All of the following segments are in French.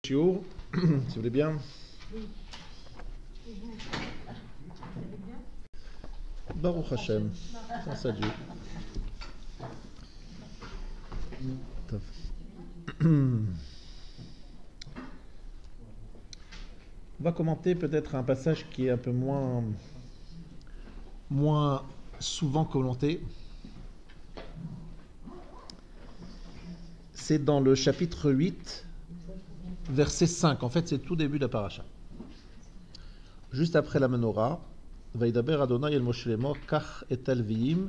Shiur, si vous voulez bien. Baruch Hashem, grâce à Dieu. Tov. On va commenter peut-être un passage qui est un peu moins souvent commenté. C'est dans le chapitre 8, verset 5. En fait, c'est tout début de la paracha. Juste après la menorah, Vaidaber Adonai el Moshe lemor, kach et alviim,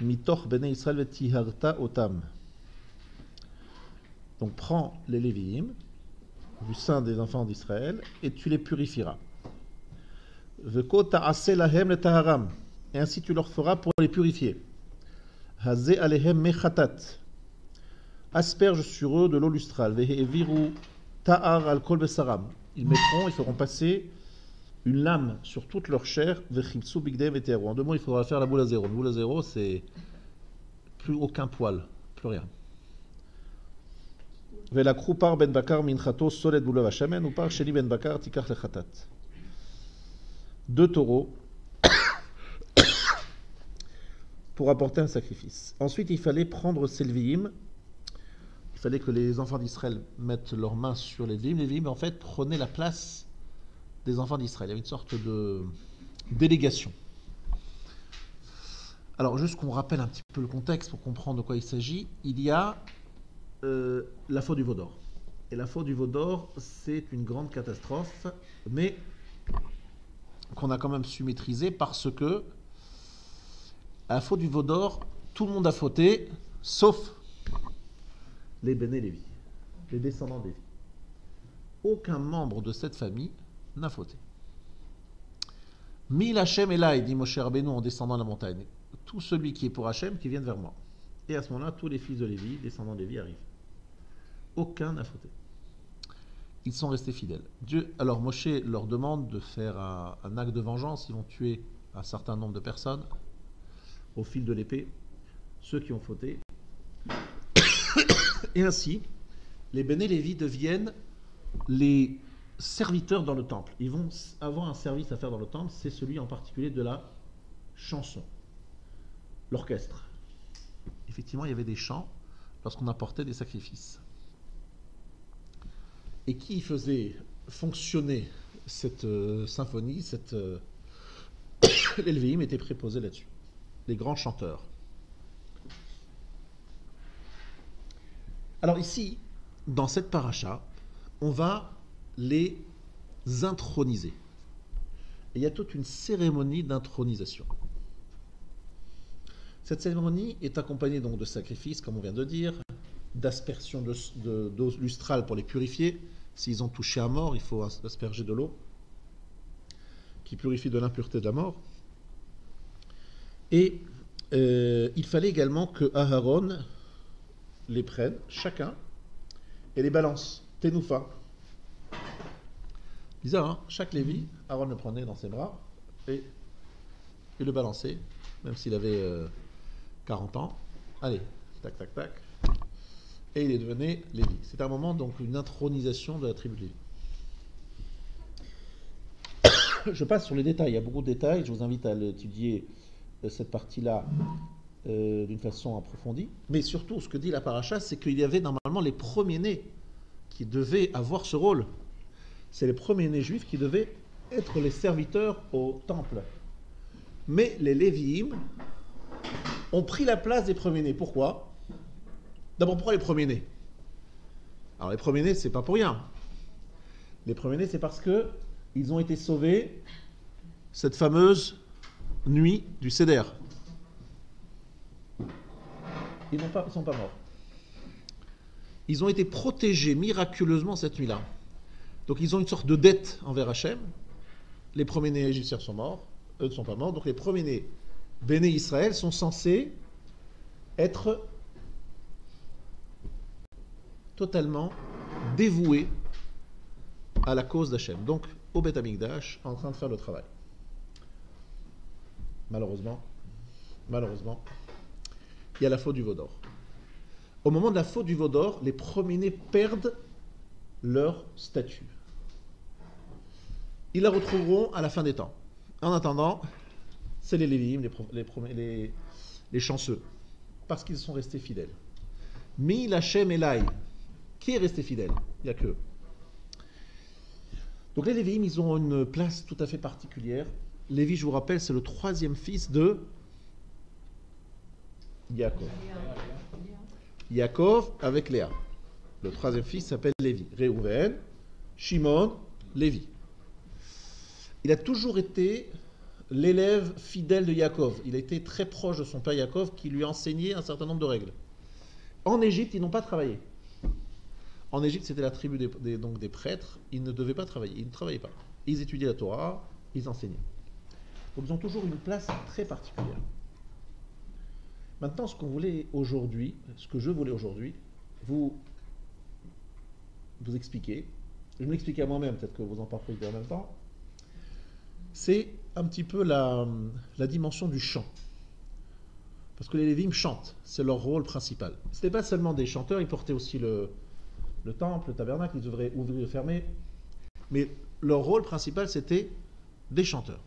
mitoch bnei Israël vetiharta otam. Donc prends les Lévi'im du sein des enfants d'Israël et tu les purifieras. Veko ta'ase lahem le taharam, et ainsi tu leur feras pour les purifier. Hazé alehem mechatat, asperge sur eux de l'eau lustrale. Veheviru ta'ar al kol besaram, ils feront passer une lame sur toute leur chair. Vechimtsu bigdeim veteru. En deux mots, il faudra faire la boule à zéro. La boule à zéro, c'est plus aucun poil, plus rien. Velakru par ben bakar minchato soled boulav hashemen ou par sheli ben bakar tikach lechatat. 2 taureaux pour apporter un sacrifice. Ensuite, il fallait prendre ces Lévi'im. Il fallait que les enfants d'Israël mettent leurs mains sur les Lévi'im. Les Lévi'im, en fait, prenaient la place des enfants d'Israël. Il y avait une sorte de délégation. Alors, juste qu'on rappelle un petit peu le contexte pour comprendre de quoi il s'agit. Il y a la faute du veau d'or. Et la faute du veau d'or, c'est une grande catastrophe, mais qu'on a quand même su maîtriser parce que à la faute du veau d'or, tout le monde a fauté, sauf les Béné Lévi, les descendants de Lévi. Aucun membre de cette famille n'a fauté. Mil Hachem Elai, dit Moshe Rabbeinu en descendant la montagne. Tout celui qui est pour Hachem, qui vienne vers moi. Et à ce moment-là, tous les fils de Lévi, descendants de Lévi, arrivent. Aucun n'a fauté. Ils sont restés fidèles. Alors Moshe leur demande de faire un acte de vengeance. Ils vont tuer un certain nombre de personnes au fil de l'épée, ceux qui ont fauté. Et ainsi, les Béné Lévi deviennent les serviteurs dans le temple. Ils vont avoir un service à faire dans le temple, c'est celui en particulier de la chanson, l'orchestre. Effectivement, il y avait des chants lorsqu'on apportait des sacrifices. Et qui faisait fonctionner cette symphonie, les Lévi'im étaient préposés là-dessus. Les grands chanteurs. Alors ici, dans cette paracha, on va les introniser. Et il y a toute une cérémonie d'intronisation. Cette cérémonie est accompagnée donc de sacrifices, comme on vient de dire, d'aspersion d'eau lustrale pour les purifier. S'ils ont touché à mort, il faut asperger de l'eau qui purifie de l'impureté de la mort. Et il fallait également que Aharon les prenne, chacun, et les balance. Tenoufa. Bizarre, hein? Chaque Lévi, Aaron le prenait dans ses bras et le balançait, même s'il avait 40 ans. Allez, tac, tac, tac. Et il devenait Lévi. C'est un moment, donc, une intronisation de la tribu de Lévi. Je passe sur les détails. Il y a beaucoup de détails. Je vous invite à l'étudier, cette partie-là, d'une façon approfondie. Mais surtout, ce que dit la paracha, c'est qu'il y avait normalement les premiers-nés qui devaient avoir ce rôle. C'est les premiers-nés juifs qui devaient être les serviteurs au temple. Mais les Lévi'im ont pris la place des premiers-nés. Pourquoi ? D'abord, pourquoi les premiers-nés ? Alors, les premiers-nés, c'est pas pour rien. Les premiers-nés, c'est parce que ils ont été sauvés cette fameuse nuit du Seder. Ils ne sont pas morts. Ils ont été protégés miraculeusement cette nuit-là. Donc, ils ont une sorte de dette envers Hachem. Les premiers-nés égyptiens sont morts. Eux ne sont pas morts. Donc, les premiers-nés Béné Israël sont censés être totalement dévoués à la cause d'Hachem. Donc, au Beth Amikdash, en train de faire le travail. Malheureusement, il y a la faute du veau d'or. Au moment de la faute du veau d'or, les premiers-nés perdent leur statut. Ils la retrouveront à la fin des temps. En attendant, c'est les Lévi'im, les chanceux, parce qu'ils sont restés fidèles. Mi Lachem Elai, qui est resté fidèle? Il n'y a que. Donc les Lévi'im, ils ont une place tout à fait particulière. Lévi, je vous rappelle, c'est le troisième fils de Yaakov. Yaakov avec Léa. Le troisième fils s'appelle Lévi. Réhouven, Shimon, Lévi. Il a toujours été l'élève fidèle de Yaakov. Il a été très proche de son père Yaakov qui lui a enseigné un certain nombre de règles. En Égypte, ils n'ont pas travaillé. En Égypte, c'était la tribu donc des prêtres. Ils ne devaient pas travailler. Ils ne travaillaient pas. Ils étudiaient la Torah, ils enseignaient. Donc ils ont toujours une place très particulière. Maintenant, ce que je voulais aujourd'hui, vous expliquer, je vais m'expliquer à moi-même, peut-être que vous en parlerez en même temps, c'est un petit peu la dimension du chant. Parce que les Lévim chantent, c'est leur rôle principal. Ce n'était pas seulement des chanteurs, ils portaient aussi le temple, le tabernacle, ils devraient ouvrir et fermer. Mais leur rôle principal, c'était des chanteurs.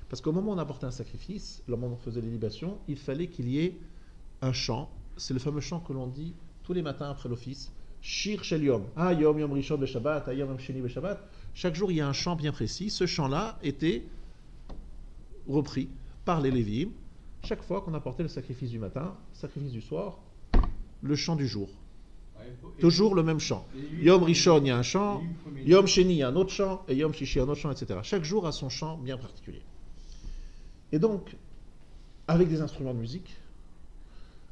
Parce qu'au moment où on apportait un sacrifice, au moment où on faisait les libations, il fallait qu'il y ait un chant. C'est le fameux chant que l'on dit tous les matins après l'office. Shir Shel Yom. Ah, Yom Yom Rishon Beshabbat, Yom Sheni Beshabbat. Chaque jour, il y a un chant bien précis. Ce chant-là était repris par les Lévi'im. Chaque fois qu'on apportait le sacrifice du matin, le sacrifice du soir, le chant du jour. Toujours le même chant. Yom Rishon, il y a un chant. Yom Sheni, il y a un autre chant. Et Yom Shishi, un autre chant, etc. Chaque jour a son chant bien particulier. Et donc, avec des instruments de musique,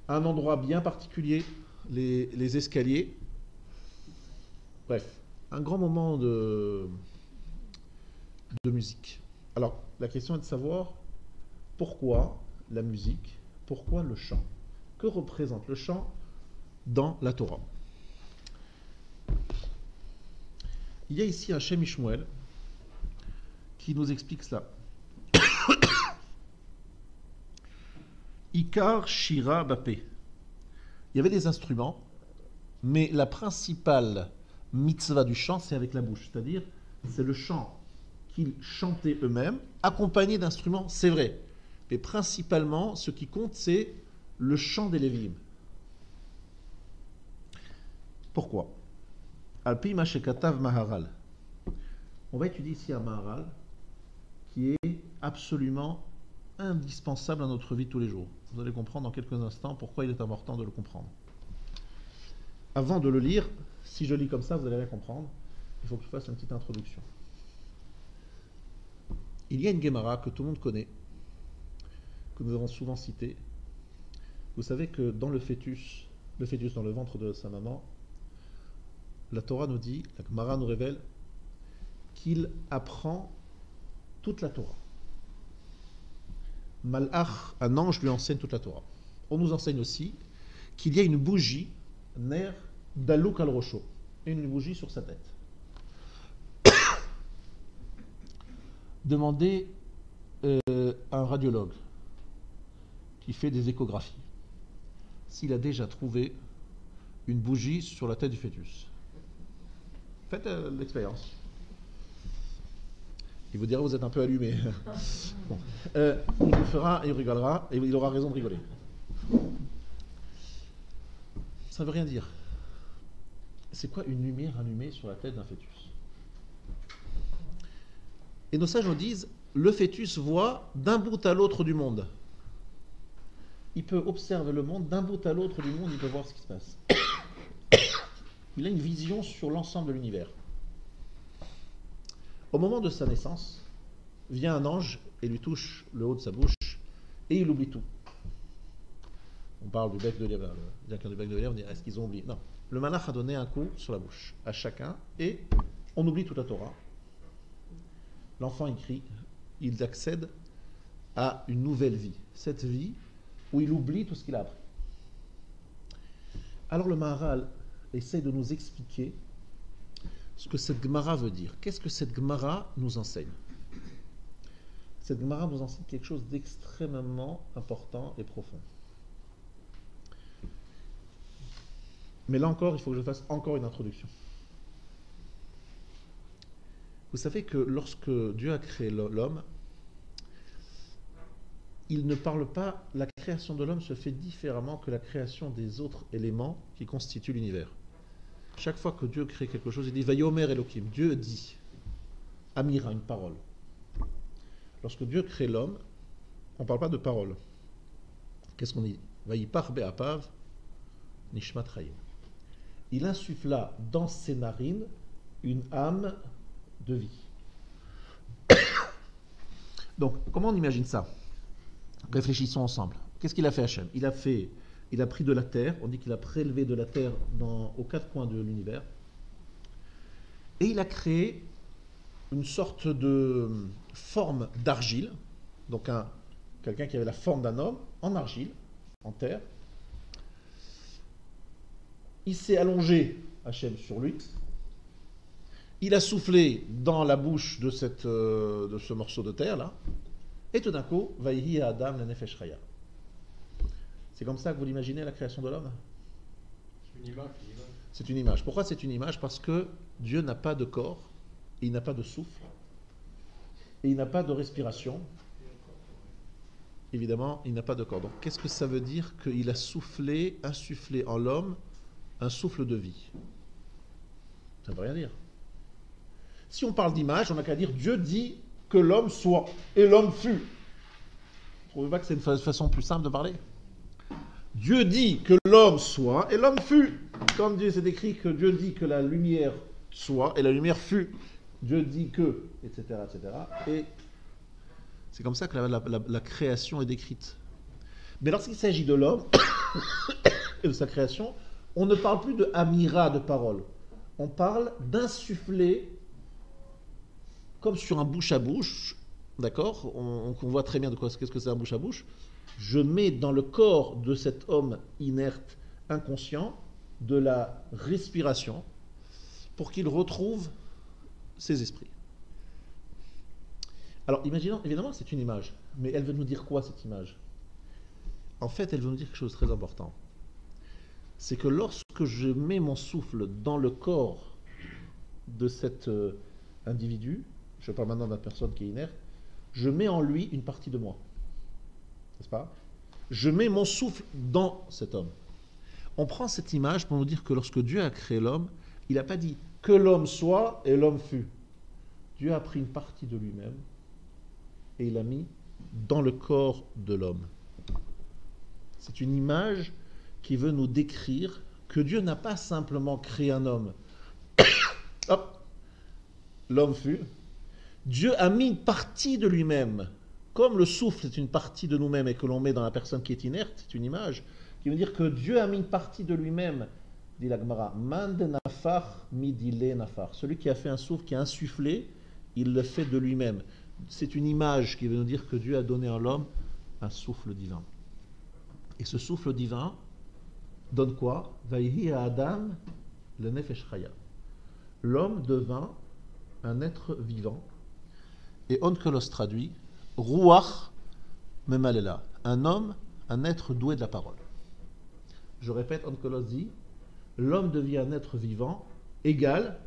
un endroit bien particulier, les escaliers. Bref, un grand moment de musique. Alors, la question est de savoir pourquoi la musique, pourquoi le chant? Que représente le chant dans la Torah? Il y a ici un Shem Ishmuel qui nous explique cela. Ikar Shira Bapé. Il y avait des instruments, mais la principale mitzvah du chant, c'est avec la bouche. C'est-à-dire, c'est le chant qu'ils chantaient eux-mêmes, accompagné d'instruments, c'est vrai. Mais principalement, ce qui compte, c'est le chant des Lévi'im. Pourquoi? Alpi Mashekatav Maharal. On va étudier ici un Maharal qui est absolument indispensable à notre vie de tous les jours. Vous allez comprendre dans quelques instants pourquoi il est important de le comprendre. Avant de le lire, si je lis comme ça, vous allez rien comprendre. Il faut que je fasse une petite introduction. Il y a une Gemara que tout le monde connaît, que nous avons souvent citée. Vous savez que dans le fœtus dans le ventre de sa maman, la Torah nous dit, la Gemara nous révèle qu'il apprend toute la Torah. Malach, un ange, lui enseigne toute la Torah. On nous enseigne aussi qu'il y a une bougie, ner d'alouk al rocho, une bougie sur sa tête. Demandez à un radiologue qui fait des échographies s'il a déjà trouvé une bougie sur la tête du fœtus. Faites l'expérience. Il vous dira vous êtes un peu allumé. Bon. Il le fera, il rigolera, et il aura raison de rigoler. Ça ne veut rien dire. C'est quoi une lumière allumée sur la tête d'un fœtus? Et nos sages nous disent, le fœtus voit d'un bout à l'autre du monde. Il peut observer le monde d'un bout à l'autre du monde, il peut voir ce qui se passe. Il a une vision sur l'ensemble de l'univers. Au moment de sa naissance, vient un ange et lui touche le haut de sa bouche et il oublie tout. On parle du bec de lèvre, le directeur du bec de lèvre, on dit est-ce qu'ils ont oublié? Non. Le malach a donné un coup sur la bouche à chacun et on oublie toute la Torah. L'enfant il crie, il accède à une nouvelle vie. Cette vie où il oublie tout ce qu'il a appris. Alors le Maharal essaie de nous expliquer ce que cette Gemara veut dire. Qu'est-ce que cette Gemara nous enseigne? Cette Gemara nous enseigne quelque chose d'extrêmement important et profond. Mais là encore, il faut que je fasse encore une introduction. Vous savez que lorsque Dieu a créé l'homme, il ne parle pas, la création de l'homme se fait différemment que la création des autres éléments qui constituent l'univers. Chaque fois que Dieu crée quelque chose, il dit Vayomer Elohim, Dieu dit, Amira, une parole. Lorsque Dieu crée l'homme, on ne parle pas de parole. Qu'est-ce qu'on dit Vayipar be'apav, Nishmat Chaim. Il insuffla dans ses narines une âme de vie. Donc, comment on imagine ça? Réfléchissons ensemble. Qu'est-ce qu'il a fait Hachem? Il a pris de la terre, on dit qu'il a prélevé de la terre aux quatre coins de l'univers, et il a créé une sorte de forme d'argile, donc quelqu'un qui avait la forme d'un homme, en argile, en terre. Il s'est allongé, Hachem, sur lui. Il a soufflé dans la bouche de ce morceau de terre, là, et tout d'un coup, Vayhi Adam le Nefesh Chaya. C'est comme ça que vous l'imaginez, la création de l'homme? C'est une image. C'est une image. Pourquoi c'est une image? Parce que Dieu n'a pas de corps, il n'a pas de souffle, et il n'a pas de respiration. Évidemment, il n'a pas de corps. Donc, qu'est-ce que ça veut dire qu'il a insufflé en l'homme un souffle de vie? Ça ne veut rien dire. Si on parle d'image, on n'a qu'à dire Dieu dit que l'homme soit, et l'homme fut. Vous ne trouvez pas que c'est une façon plus simple de parler? Dieu dit que l'homme soit, et l'homme fut. Comme Dieu s'est écrit que Dieu dit que la lumière soit, et la lumière fut. Dieu dit que, etc., etc. Et c'est comme ça que la création est décrite. Mais lorsqu'il s'agit de l'homme et de sa création, on ne parle plus de amira, de parole. On parle d'insuffler, comme sur un bouche à bouche, d'accord? On voit très bien de quoi, qu'est-ce que c'est un bouche à bouche. Je mets dans le corps de cet homme inerte, inconscient, de la respiration pour qu'il retrouve ses esprits. Alors, imaginons, évidemment, c'est une image, mais elle veut nous dire quoi, cette image? En fait, elle veut nous dire quelque chose de très important. C'est que lorsque je mets mon souffle dans le corps de cet individu, je parle maintenant de la personne qui est inerte, je mets en lui une partie de moi. N'est-ce pas? Je mets mon souffle dans cet homme. On prend cette image pour nous dire que lorsque Dieu a créé l'homme, il n'a pas dit que l'homme soit et l'homme fut. Dieu a pris une partie de lui-même et il l'a mis dans le corps de l'homme. C'est une image qui veut nous décrire que Dieu n'a pas simplement créé un homme. Hop, l'homme fut. Dieu a mis une partie de lui-même. Comme le souffle est une partie de nous-mêmes et que l'on met dans la personne qui est inerte, c'est une image qui veut dire que Dieu a mis une partie de lui-même, dit la Gemara. Man de nafar midile nafar. Celui qui a fait un souffle, qui a insufflé, il le fait de lui-même. C'est une image qui veut nous dire que Dieu a donné à l'homme un souffle divin. Et ce souffle divin donne quoi? Vayhi Adam le Nefesh Chaya. L'homme devint un être vivant. Et Onkelos traduit Ruach Memalela. Un homme, un être doué de la parole. Je répète, Onkelos dit l'homme devient un être vivant égal.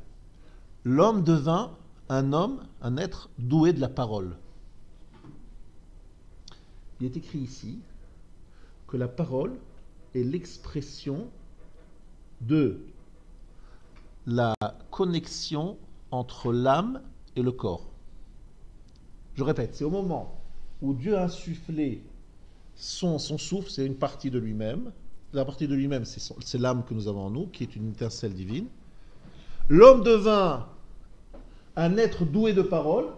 L'homme devint un homme, un être doué de la parole. Il est écrit ici que la parole est l'expression de la connexion entre l'âme et le corps. Je répète, c'est au moment où Dieu a insufflé son souffle, c'est une partie de lui-même. La partie de lui-même, c'est l'âme que nous avons en nous, qui est une étincelle divine. L'homme devint un être doué de parole,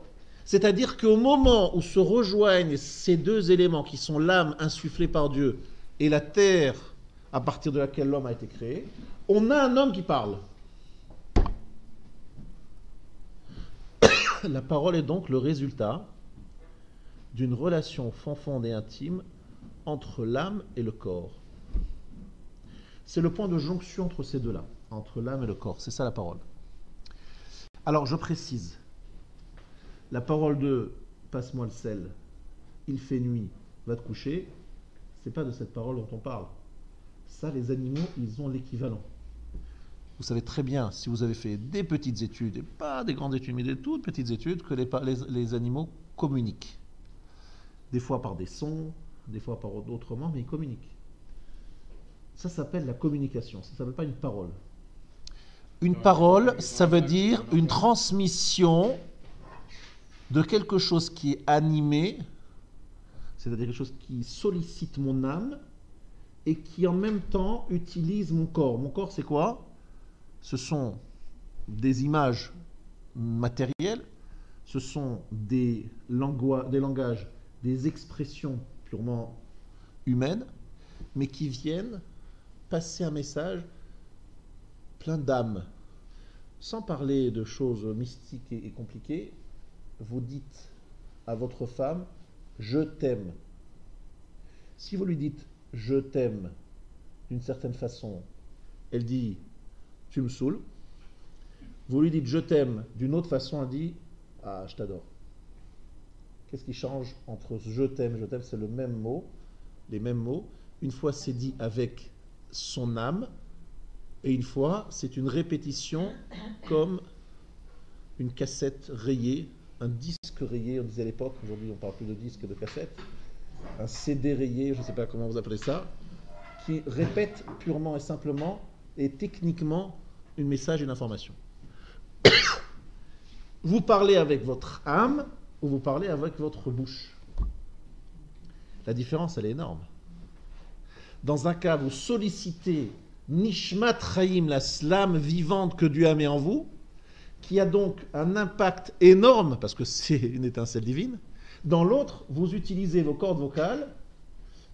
c'est-à-dire qu'au moment où se rejoignent ces deux éléments qui sont l'âme insufflée par Dieu et la terre à partir de laquelle l'homme a été créé, on a un homme qui parle. La parole est donc le résultat d'une relation profonde et intime entre l'âme et le corps. C'est le point de jonction entre ces deux-là, entre l'âme et le corps. C'est ça la parole. Alors je précise, la parole de « passe-moi le sel, il fait nuit, va te coucher », c'est pas de cette parole dont on parle. Ça, les animaux, ils ont l'équivalent. Vous savez très bien, si vous avez fait des petites études, et pas des grandes études, mais des toutes petites études, que les animaux communiquent. Des fois par des sons, des fois par autrement, mais ils communiquent. Ça s'appelle la communication, ça ne s'appelle pas une parole. Une parole, ça veut dire une transmission de quelque chose qui est animé, c'est-à-dire quelque chose qui sollicite mon âme et qui en même temps utilise mon corps. Mon corps, c'est quoi ? Ce sont des images matérielles, ce sont des langages, des expressions purement humaines, mais qui viennent passer un message plein d'âme. Sans parler de choses mystiques et compliquées, vous dites à votre femme « je t'aime ». Si vous lui dites « je t'aime » d'une certaine façon, elle dit « tu me saoules ». Vous lui dites « je t'aime » d'une autre façon, elle dit « ah, je t'adore ». Qu'est-ce qui change entre « je t'aime » et « je t'aime » ? C'est le même mot, les mêmes mots. Une fois, c'est dit avec son âme, et une fois, c'est une répétition comme une cassette rayée, un disque rayé, on disait à l'époque, aujourd'hui on ne parle plus de disque, de cassette, un CD rayé, je ne sais pas comment vous appelez ça, qui répète purement et simplement et techniquement un message, une information. Vous parlez avec votre âme ou vous parlez avec votre bouche. La différence, elle est énorme. Dans un cas, vous sollicitez Nishmat Chaim, la slame vivante que Dieu a mis en vous, qui a donc un impact énorme, parce que c'est une étincelle divine. Dans l'autre, vous utilisez vos cordes vocales,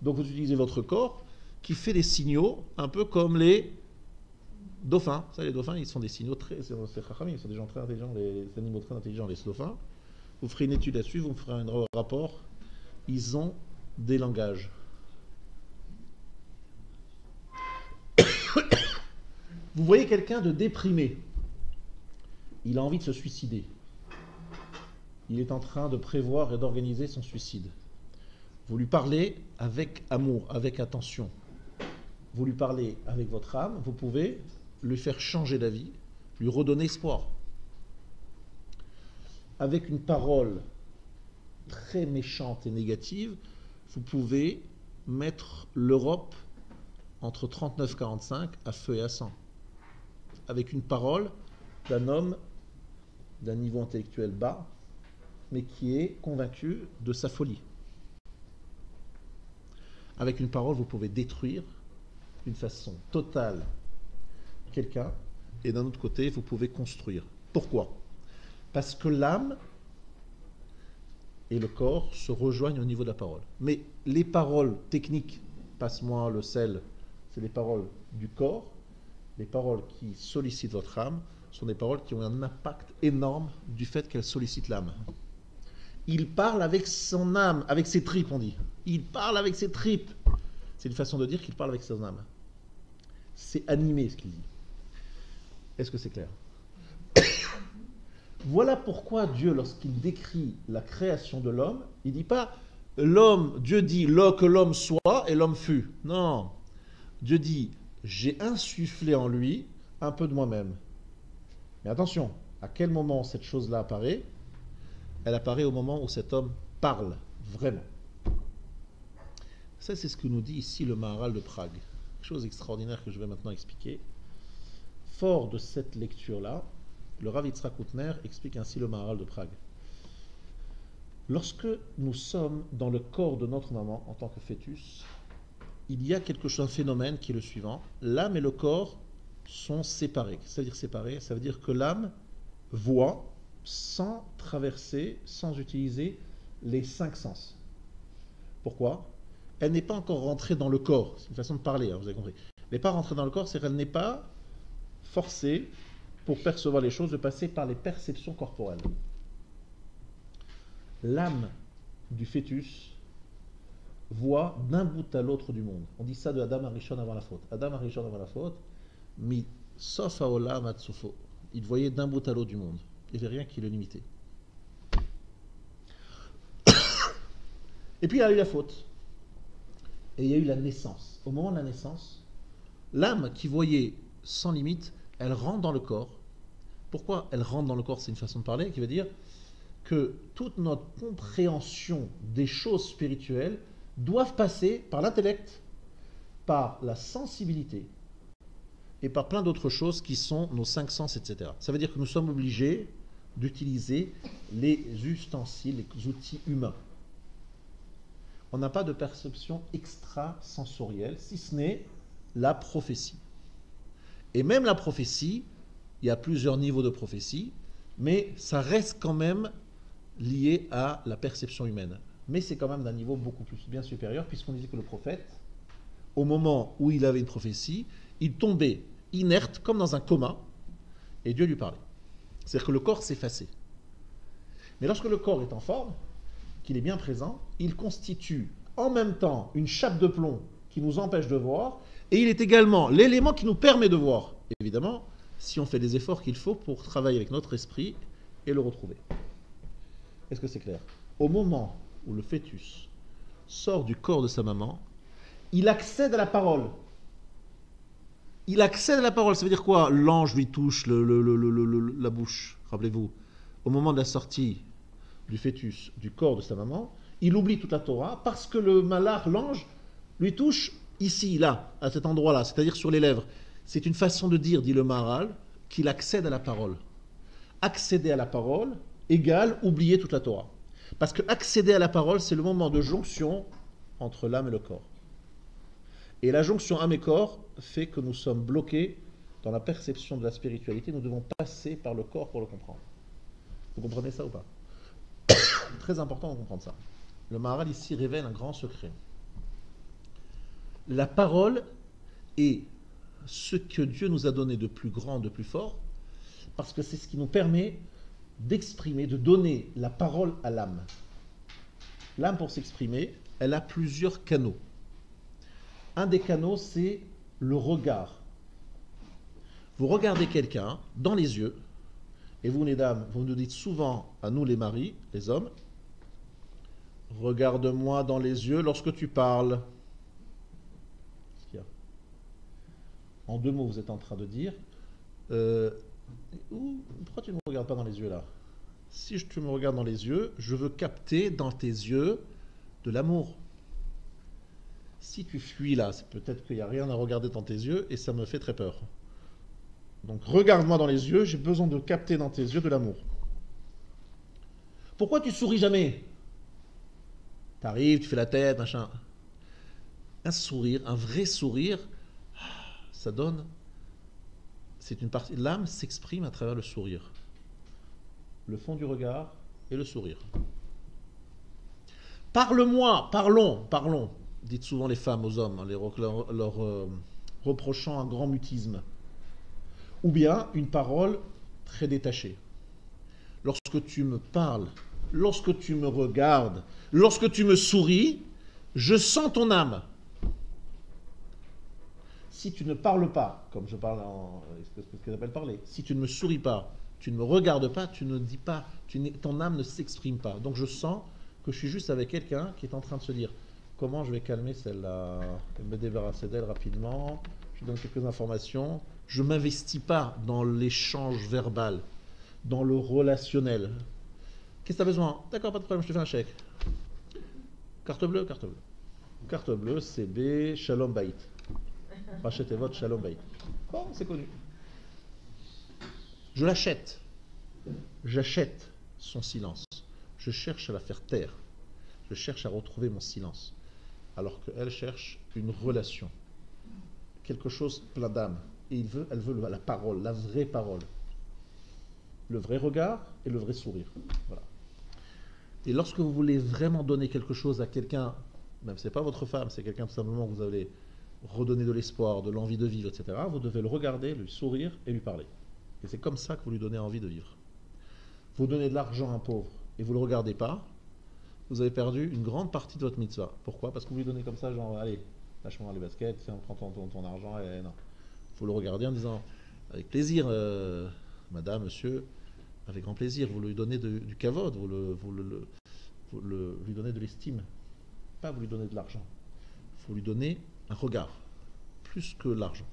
donc vous utilisez votre corps, qui fait des signaux, un peu comme les dauphins. Ça, les dauphins, ils sont des signaux très... C'est Chachamim, ils sont des gens très intelligents, les animaux très intelligents, les dauphins. Vous ferez une étude là-dessus, vous me ferez un rapport. Ils ont des langages. Vous voyez quelqu'un de déprimé. Il a envie de se suicider. Il est en train de prévoir et d'organiser son suicide. Vous lui parlez avec amour, avec attention. Vous lui parlez avec votre âme, vous pouvez lui faire changer d'avis, lui redonner espoir. Avec une parole très méchante et négative, vous pouvez mettre l'Europe entre 39-45 à feu et à sang. Avec une parole d'un homme d'un niveau intellectuel bas, mais qui est convaincu de sa folie. Avec une parole, vous pouvez détruire d'une façon totale quelqu'un, et d'un autre côté, vous pouvez construire. Pourquoi ? Parce que l'âme et le corps se rejoignent au niveau de la parole. Mais les paroles techniques, passe-moi le sel, c'est les paroles du corps. Les paroles qui sollicitent votre âme sont des paroles qui ont un impact énorme du fait qu'elles sollicitent l'âme. Il parle avec son âme, avec ses tripes, on dit. Il parle avec ses tripes. C'est une façon de dire qu'il parle avec son âme. C'est animé ce qu'il dit. Est-ce que c'est clair ? Voilà pourquoi Dieu, lorsqu'il décrit la création de l'homme, il ne dit pas l'homme, Dieu dit que l'homme soit et l'homme fut. Non. Dieu dit j'ai insufflé en lui un peu de moi-même. Mais attention, à quel moment cette chose-là apparaît ? Elle apparaît au moment où cet homme parle, vraiment. Ça, c'est ce que nous dit ici le Maharal de Prague. Quelque chose d'extraordinaire que je vais maintenant expliquer. Fort de cette lecture-là, le Rav Yitzhak Hutner explique ainsi le Maharal de Prague. Lorsque nous sommes dans le corps de notre maman, en tant que fœtus, il y a un phénomène qui est le suivant. L'âme et le corps sont séparés. C'est-à-dire séparés, ça veut dire que l'âme voit sans traverser, sans utiliser les 5 sens. Pourquoi ? Elle n'est pas encore rentrée dans le corps. C'est une façon de parler, hein, vous avez compris. Elle n'est pas rentrée dans le corps, c'est qu'elle n'est pas forcée, pour percevoir les choses, de passer par les perceptions corporelles. L'âme du fœtus voit d'un bout à l'autre du monde. On dit ça de Adam Arishon avant la faute. Adam Arishon avant la faute, mi sof haolam ad sofo. Il voyait d'un bout à l'autre du monde. Il n'y avait rien qui le limitait. Et puis il y a eu la faute. Et il y a eu la naissance. Au moment de la naissance, l'âme qui voyait sans limite elle rentre dans le corps. Pourquoi elle rentre dans le corps? C'est une façon de parler qui veut dire que toute notre compréhension des choses spirituelles doivent passer par l'intellect, par la sensibilité et par plein d'autres choses qui sont nos cinq sens, etc. Ça veut dire que nous sommes obligés d'utiliser les ustensiles, les outils humains. On n'a pas de perception extrasensorielle, si ce n'est la prophétie. Et même la prophétie, il y a plusieurs niveaux de prophétie, mais ça reste quand même lié à la perception humaine. Mais c'est quand même d'un niveau beaucoup plus bien supérieur, puisqu'on disait que le prophète, au moment où il avait une prophétie, il tombait inerte, comme dans un coma, et Dieu lui parlait. C'est-à-dire que le corps s'effaçait. Mais lorsque le corps est en forme, qu'il est bien présent, il constitue en même temps une chape de plomb qui nous empêche de voir, et il est également l'élément qui nous permet de voir. Évidemment, si on fait les efforts qu'il faut pour travailler avec notre esprit et le retrouver. Est-ce que c'est clair? Au moment où le fœtus sort du corps de sa maman, il accède à la parole. Il accède à la parole. Ça veut dire quoi? L'ange lui touche la bouche. Rappelez-vous, au moment de la sortie du fœtus du corps de sa maman, il oublie toute la Torah parce que le malach, l'ange, lui touche ici, là, à cet endroit-là, c'est-à-dire sur les lèvres. C'est une façon de dire, dit le Maharal, qu'il accède à la parole. Accéder à la parole égale oublier toute la Torah. Parce que accéder à la parole, c'est le moment de jonction entre l'âme et le corps. Et la jonction âme et corps fait que nous sommes bloqués dans la perception de la spiritualité. Nous devons passer par le corps pour le comprendre. Vous comprenez ça ou pas? Très important de comprendre ça. Le Maharal ici révèle un grand secret. La parole est ce que Dieu nous a donné de plus grand, de plus fort, parce que c'est ce qui nous permet d'exprimer, de donner la parole à l'âme. L'âme, pour s'exprimer, elle a plusieurs canaux. Un des canaux, c'est le regard. Vous regardez quelqu'un dans les yeux, et vous, les dames, vous nous dites souvent, à nous les maris, les hommes, regarde-moi dans les yeux lorsque tu parles. Qu'est-ce qu'il y a? En deux mots, vous êtes en train de dire, pourquoi tu ne me regardes pas dans les yeux là? Si tu me regardes dans les yeux, je veux capter dans tes yeux de l'amour. Si tu fuis là, c'est peut-être qu'il n'y a rien à regarder dans tes yeux et ça me fait très peur. Donc regarde-moi dans les yeux, j'ai besoin de capter dans tes yeux de l'amour. Pourquoi tu souris jamais? T'arrives, tu fais la tête, machin. Un sourire, un vrai sourire, ça donne... C'est une partie... L'âme s'exprime à travers le sourire. Le fond du regard et le sourire. Parle-moi, parlons. Dites souvent les femmes aux hommes, leur reprochant un grand mutisme. Ou bien une parole très détachée. Lorsque tu me parles, lorsque tu me regardes, lorsque tu me souris, je sens ton âme. Si tu ne parles pas, comme je parle ce qu'on appelle parler, si tu ne me souris pas, tu ne me regardes pas, tu ne dis pas, ton âme ne s'exprime pas. Donc je sens que je suis juste avec quelqu'un qui est en train de se dire comment je vais calmer celle-là, me débarrasser d'elle rapidement, je donne quelques informations, je ne m'investis pas dans l'échange verbal, dans le relationnel. Qu'est-ce que tu as besoin? D'accord, pas de problème, je te fais un chèque. Carte bleue, carte bleue. Carte bleue, CB, Shalom Bait. Rachetez votre Shalom Bait. Bon, c'est connu. Je l'achète. J'achète son silence. Je cherche à la faire taire. Je cherche à retrouver mon silence. Alors qu'elle cherche une relation. Quelque chose plein d'âme. Et elle veut la parole, la vraie parole. Le vrai regard et le vrai sourire. Voilà. Et lorsque vous voulez vraiment donner quelque chose à quelqu'un, même si ce n'est pas votre femme, c'est quelqu'un tout simplement que vous allez redonner de l'espoir, de l'envie de vivre, etc., vous devez le regarder, lui sourire et lui parler. Et c'est comme ça que vous lui donnez envie de vivre. Vous donnez de l'argent à un pauvre et vous ne le regardez pas, vous avez perdu une grande partie de votre mitzvah. Pourquoi? Parce que vous lui donnez comme ça, genre, allez, lâche-moi les baskets, tiens, prends ton argent, et non. Il faut le regarder en disant, avec plaisir, madame, monsieur, avec grand plaisir, vous lui donnez du kavod, vous lui donnez de l'estime, pas vous lui donnez de l'argent. Il faut lui donner un regard, plus que l'argent.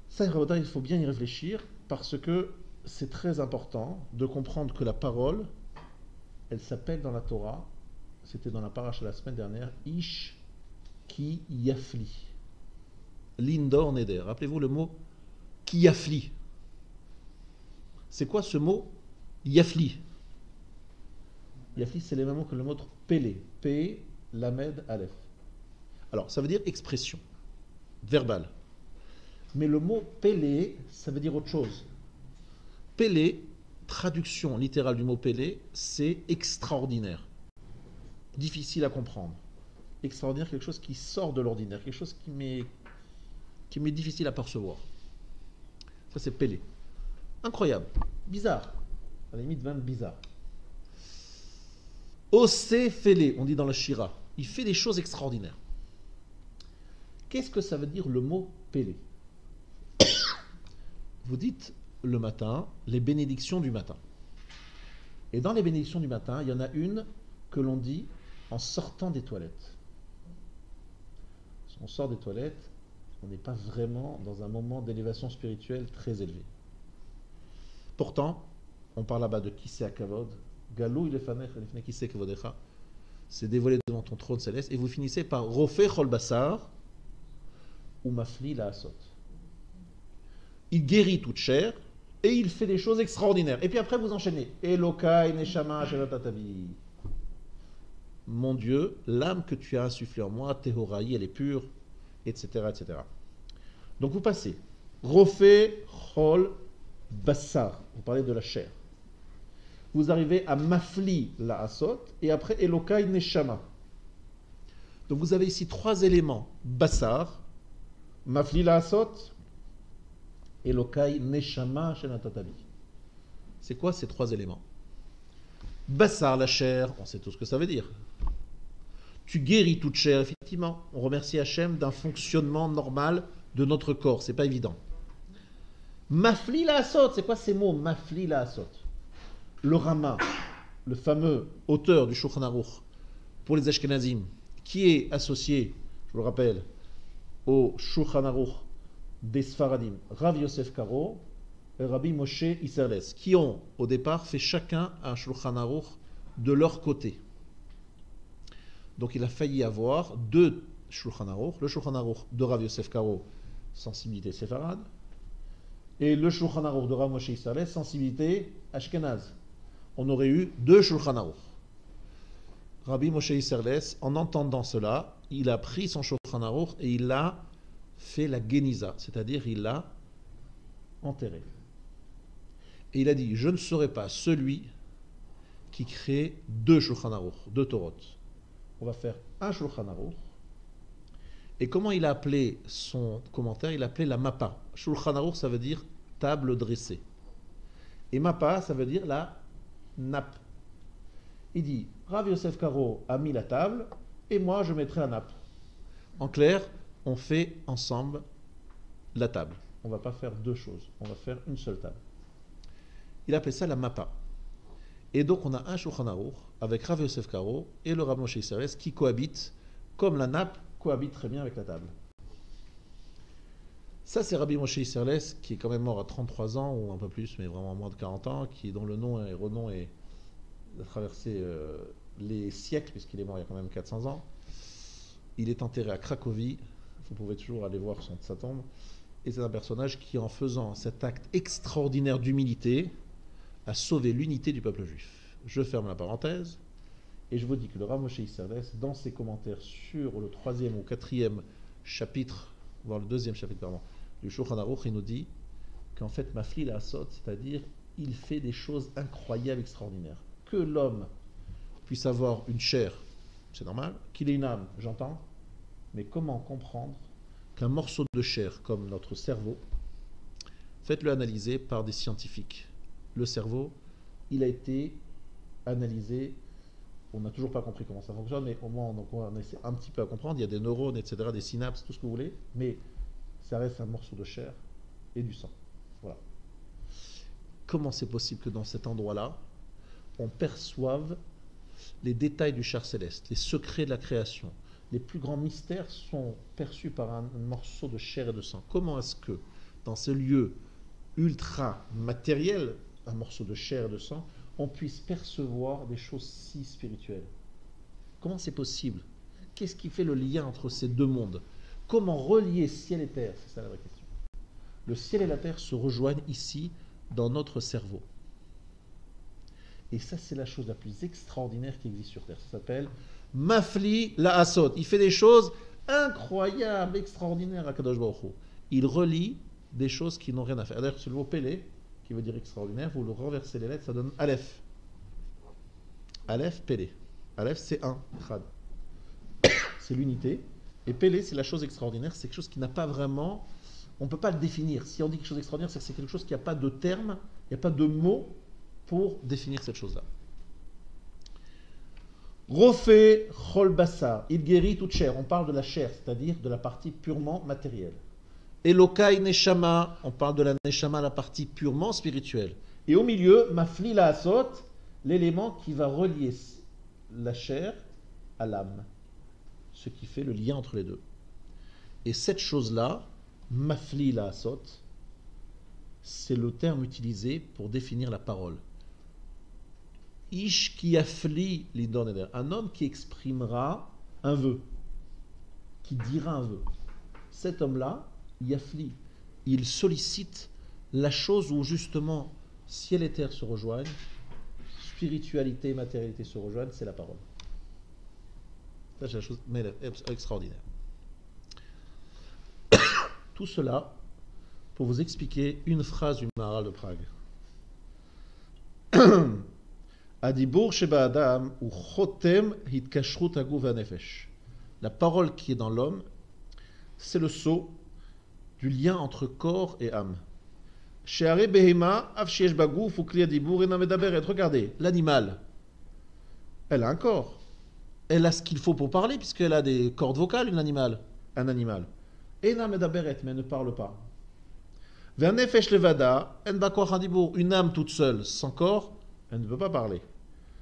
Ça, il faut bien y réfléchir parce que c'est très important de comprendre que la parole, elle s'appelle dans la Torah, c'était dans la paracha la semaine dernière, Ish ki yafli. Lindor neder. Rappelez-vous le mot ki yafli. C'est quoi ce mot yafli? Yafli, c'est le même mot que le mot pélé. P, lamed, aleph. Alors, ça veut dire expression, verbale. Mais le mot pélé, ça veut dire autre chose. Pélé, traduction littérale du mot pélé, c'est extraordinaire. Difficile à comprendre. Extraordinaire, quelque chose qui sort de l'ordinaire, quelque chose qui m'est difficile à percevoir. Ça, c'est pélé. Incroyable, bizarre. À la limite, même bizarre. Osé félé, on dit dans la Shira. Il fait des choses extraordinaires. Qu'est-ce que ça veut dire le mot pélé? Vous dites le matin, les bénédictions du matin. Et dans les bénédictions du matin, il y en a une que l'on dit en sortant des toilettes. On sort des toilettes, on n'est pas vraiment dans un moment d'élévation spirituelle très élevé. Pourtant, on parle là-bas de Kisei Akavod, Galou ilefanech elifnei Kisei Kavodecha, c'est dévoilé devant ton trône céleste, et vous finissez par Rofé Chol Basar ou Mafli la Asot. Il guérit toute chair et il fait des choses extraordinaires. Et puis après, vous enchaînez. Elokai Neshama Shelatatavi. Mon Dieu, l'âme que tu as insufflée en moi, Tehoraï, elle est pure, etc., etc. Donc vous passez. Rofé Chol Bassar. Vous parlez de la chair. Vous arrivez à Mafli la Asot et après Elokai Neshama. Donc vous avez ici trois éléments. Bassar, Mafli la Asot, Elokai Neshama Shenatatavi. C'est quoi ces trois éléments? Bassar, la chair, on sait tout ce que ça veut dire. Tu guéris toute chair, effectivement. On remercie Hachem d'un fonctionnement normal de notre corps, c'est pas évident. Mafli la Asot, c'est quoi ces mots? Mafli la Asot. Le Rama, le fameux auteur du Shulchan Aruch pour les Ashkenazim, qui est associé, je vous le rappelle, au Shulchan Aruch des Sfaradim, Rav Yosef Karo et Rabbi Moshe Isserles, qui ont au départ fait chacun un Shulchan Aruch de leur côté. Donc il a failli avoir deux Shulchan Aruch, le Shulchan Aruch de Rav Yosef Karo, sensibilité séfarade, et le Shulchan Aruch de Rav Moshe Isserles, sensibilité ashkenaz. On aurait eu deux Shulchan Aruch. Rabbi Moshe Isserles, en entendant cela, il a pris son Shulchan Aruch et il a fait la Geniza, c'est-à-dire il l'a enterré. Et il a dit, je ne serai pas celui qui crée deux Shulchan Aruch, deux Torot. On va faire un Shulchan Aruch. Et comment il a appelé son commentaire? Il a appelé la Mappa. Shulchan Aruch, ça veut dire table dressée. Et Mappa, ça veut dire la nappe. Il dit, Rav Yosef Karo a mis la table, et moi je mettrai la nappe. En clair, on fait ensemble la table. On ne va pas faire deux choses, on va faire une seule table. Il appelle ça la Mappa. Et donc on a un Shulchan Aruch avec Rav Yosef Karo et le Rav Moshe Isserles qui cohabitent, comme la nappe cohabite très bien avec la table. Ça, c'est Rabbi Moshe Isserles, qui est quand même mort à 33 ans, ou un peu plus, mais vraiment moins de 40 ans, dont le nom et renom a traversé les siècles, puisqu'il est mort il y a quand même 400 ans. Il est enterré à Cracovie, vous pouvez toujours aller voir sa tombe, et c'est un personnage qui, en faisant cet acte extraordinaire d'humilité, a sauvé l'unité du peuple juif. Je ferme la parenthèse, et je vous dis que le Rav Moshe Isserles, dans ses commentaires sur le 3e ou 4e chapitre, voire le 2e chapitre, pardon, du Shulchan Aruch, il nous dit qu'en fait, Mafli la Asot, c'est-à-dire, il fait des choses incroyables, extraordinaires. Que l'homme puisse avoir une chair, c'est normal, qu'il ait une âme, j'entends, mais comment comprendre qu'un morceau de chair, comme notre cerveau, faites-le analyser par des scientifiques. Le cerveau, il a été analysé, on n'a toujours pas compris comment ça fonctionne, mais au moins donc on essaie un petit peu à comprendre, il y a des neurones, etc., des synapses, tout ce que vous voulez, mais ça reste un morceau de chair et du sang. Voilà. Comment c'est possible que dans cet endroit-là, on perçoive les détails du char céleste, les secrets de la création, les plus grands mystères sont perçus par un morceau de chair et de sang? Comment est-ce que, dans ce lieu ultra matériel, un morceau de chair et de sang, on puisse percevoir des choses si spirituelles. Comment c'est possible? Qu'est-ce qui fait le lien entre ces deux mondes? Comment relier ciel et terre? C'est ça la vraie question. Le ciel et la terre se rejoignent ici, dans notre cerveau. Et ça, c'est la chose la plus extraordinaire qui existe sur terre. Ça s'appelle Mafli la Asot. Il fait des choses incroyables, extraordinaires à Kadosh Baruch Hu. Il relie des choses qui n'ont rien à faire. D'ailleurs, c'est le mot Pélé, qui veut dire extraordinaire, vous le renversez les lettres, ça donne Aleph. Aleph, Pélé. Aleph, c'est un, Chad. C'est l'unité. Et Pélé, c'est la chose extraordinaire. C'est quelque chose qui n'a pas vraiment... On ne peut pas le définir. Si on dit quelque chose d'extraordinaire, c'est que c'est quelque chose qui n'a pas de terme, il n'y a pas de mot pour définir cette chose-là. Rofé chol bassar, il guérit toute chair. On parle de la chair, c'est-à-dire de la partie purement matérielle. Elokai neshama, on parle de la neshama, la partie purement spirituelle. Et au milieu, mafli la asot, l'élément qui va relier la chair à l'âme. Ce qui fait le lien entre les deux. Et cette chose-là, mafli la asot, c'est le terme utilisé pour définir la parole. Ish ki afli lidon eder, un homme qui exprimera un vœu, qui dira un vœu. Cet homme-là, yafli, il sollicite la chose où justement ciel et terre se rejoignent, spiritualité et matérialité se rejoignent, c'est la parole. Ça, c'est la chose extraordinaire. Tout cela pour vous expliquer une phrase du Maharal de Prague. Adibur sheba adam ou chotem hitkashrut haguv hanefesh. La parole qui est dans l'homme, c'est le sceau du lien entre corps et âme. Sheare behema af sheyesh baguf ukli adibur ena medaberet. Regardez, l'animal, elle a un corps. Elle a ce qu'il faut pour parler, puisqu'elle a des cordes vocales, un animal. Ena medaberet, mais elle ne parle pas. Ve'anefesh levada, en bakoach adibur. Une âme toute seule, sans corps, elle ne peut pas parler.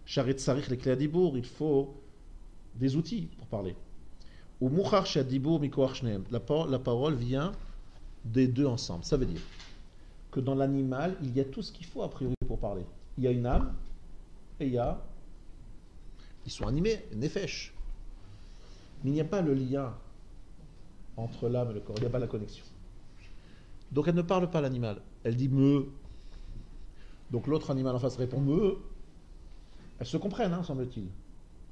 Sharet sarich le kli adibur, il faut des outils pour parler. Ou muchar shadibur mikoach shneem. La parole vient des deux ensemble. Ça veut dire que dans l'animal, il y a tout ce qu'il faut a priori pour parler. Il y a une âme et il y a... Ils sont animés, nefesh. Mais il n'y a pas le lien entre l'âme et le corps. Il n'y a pas la connexion. Donc elle ne parle pas l'animal. Elle dit me. Donc l'autre animal en face répond me. Elles se comprennent, hein, semble-t-il.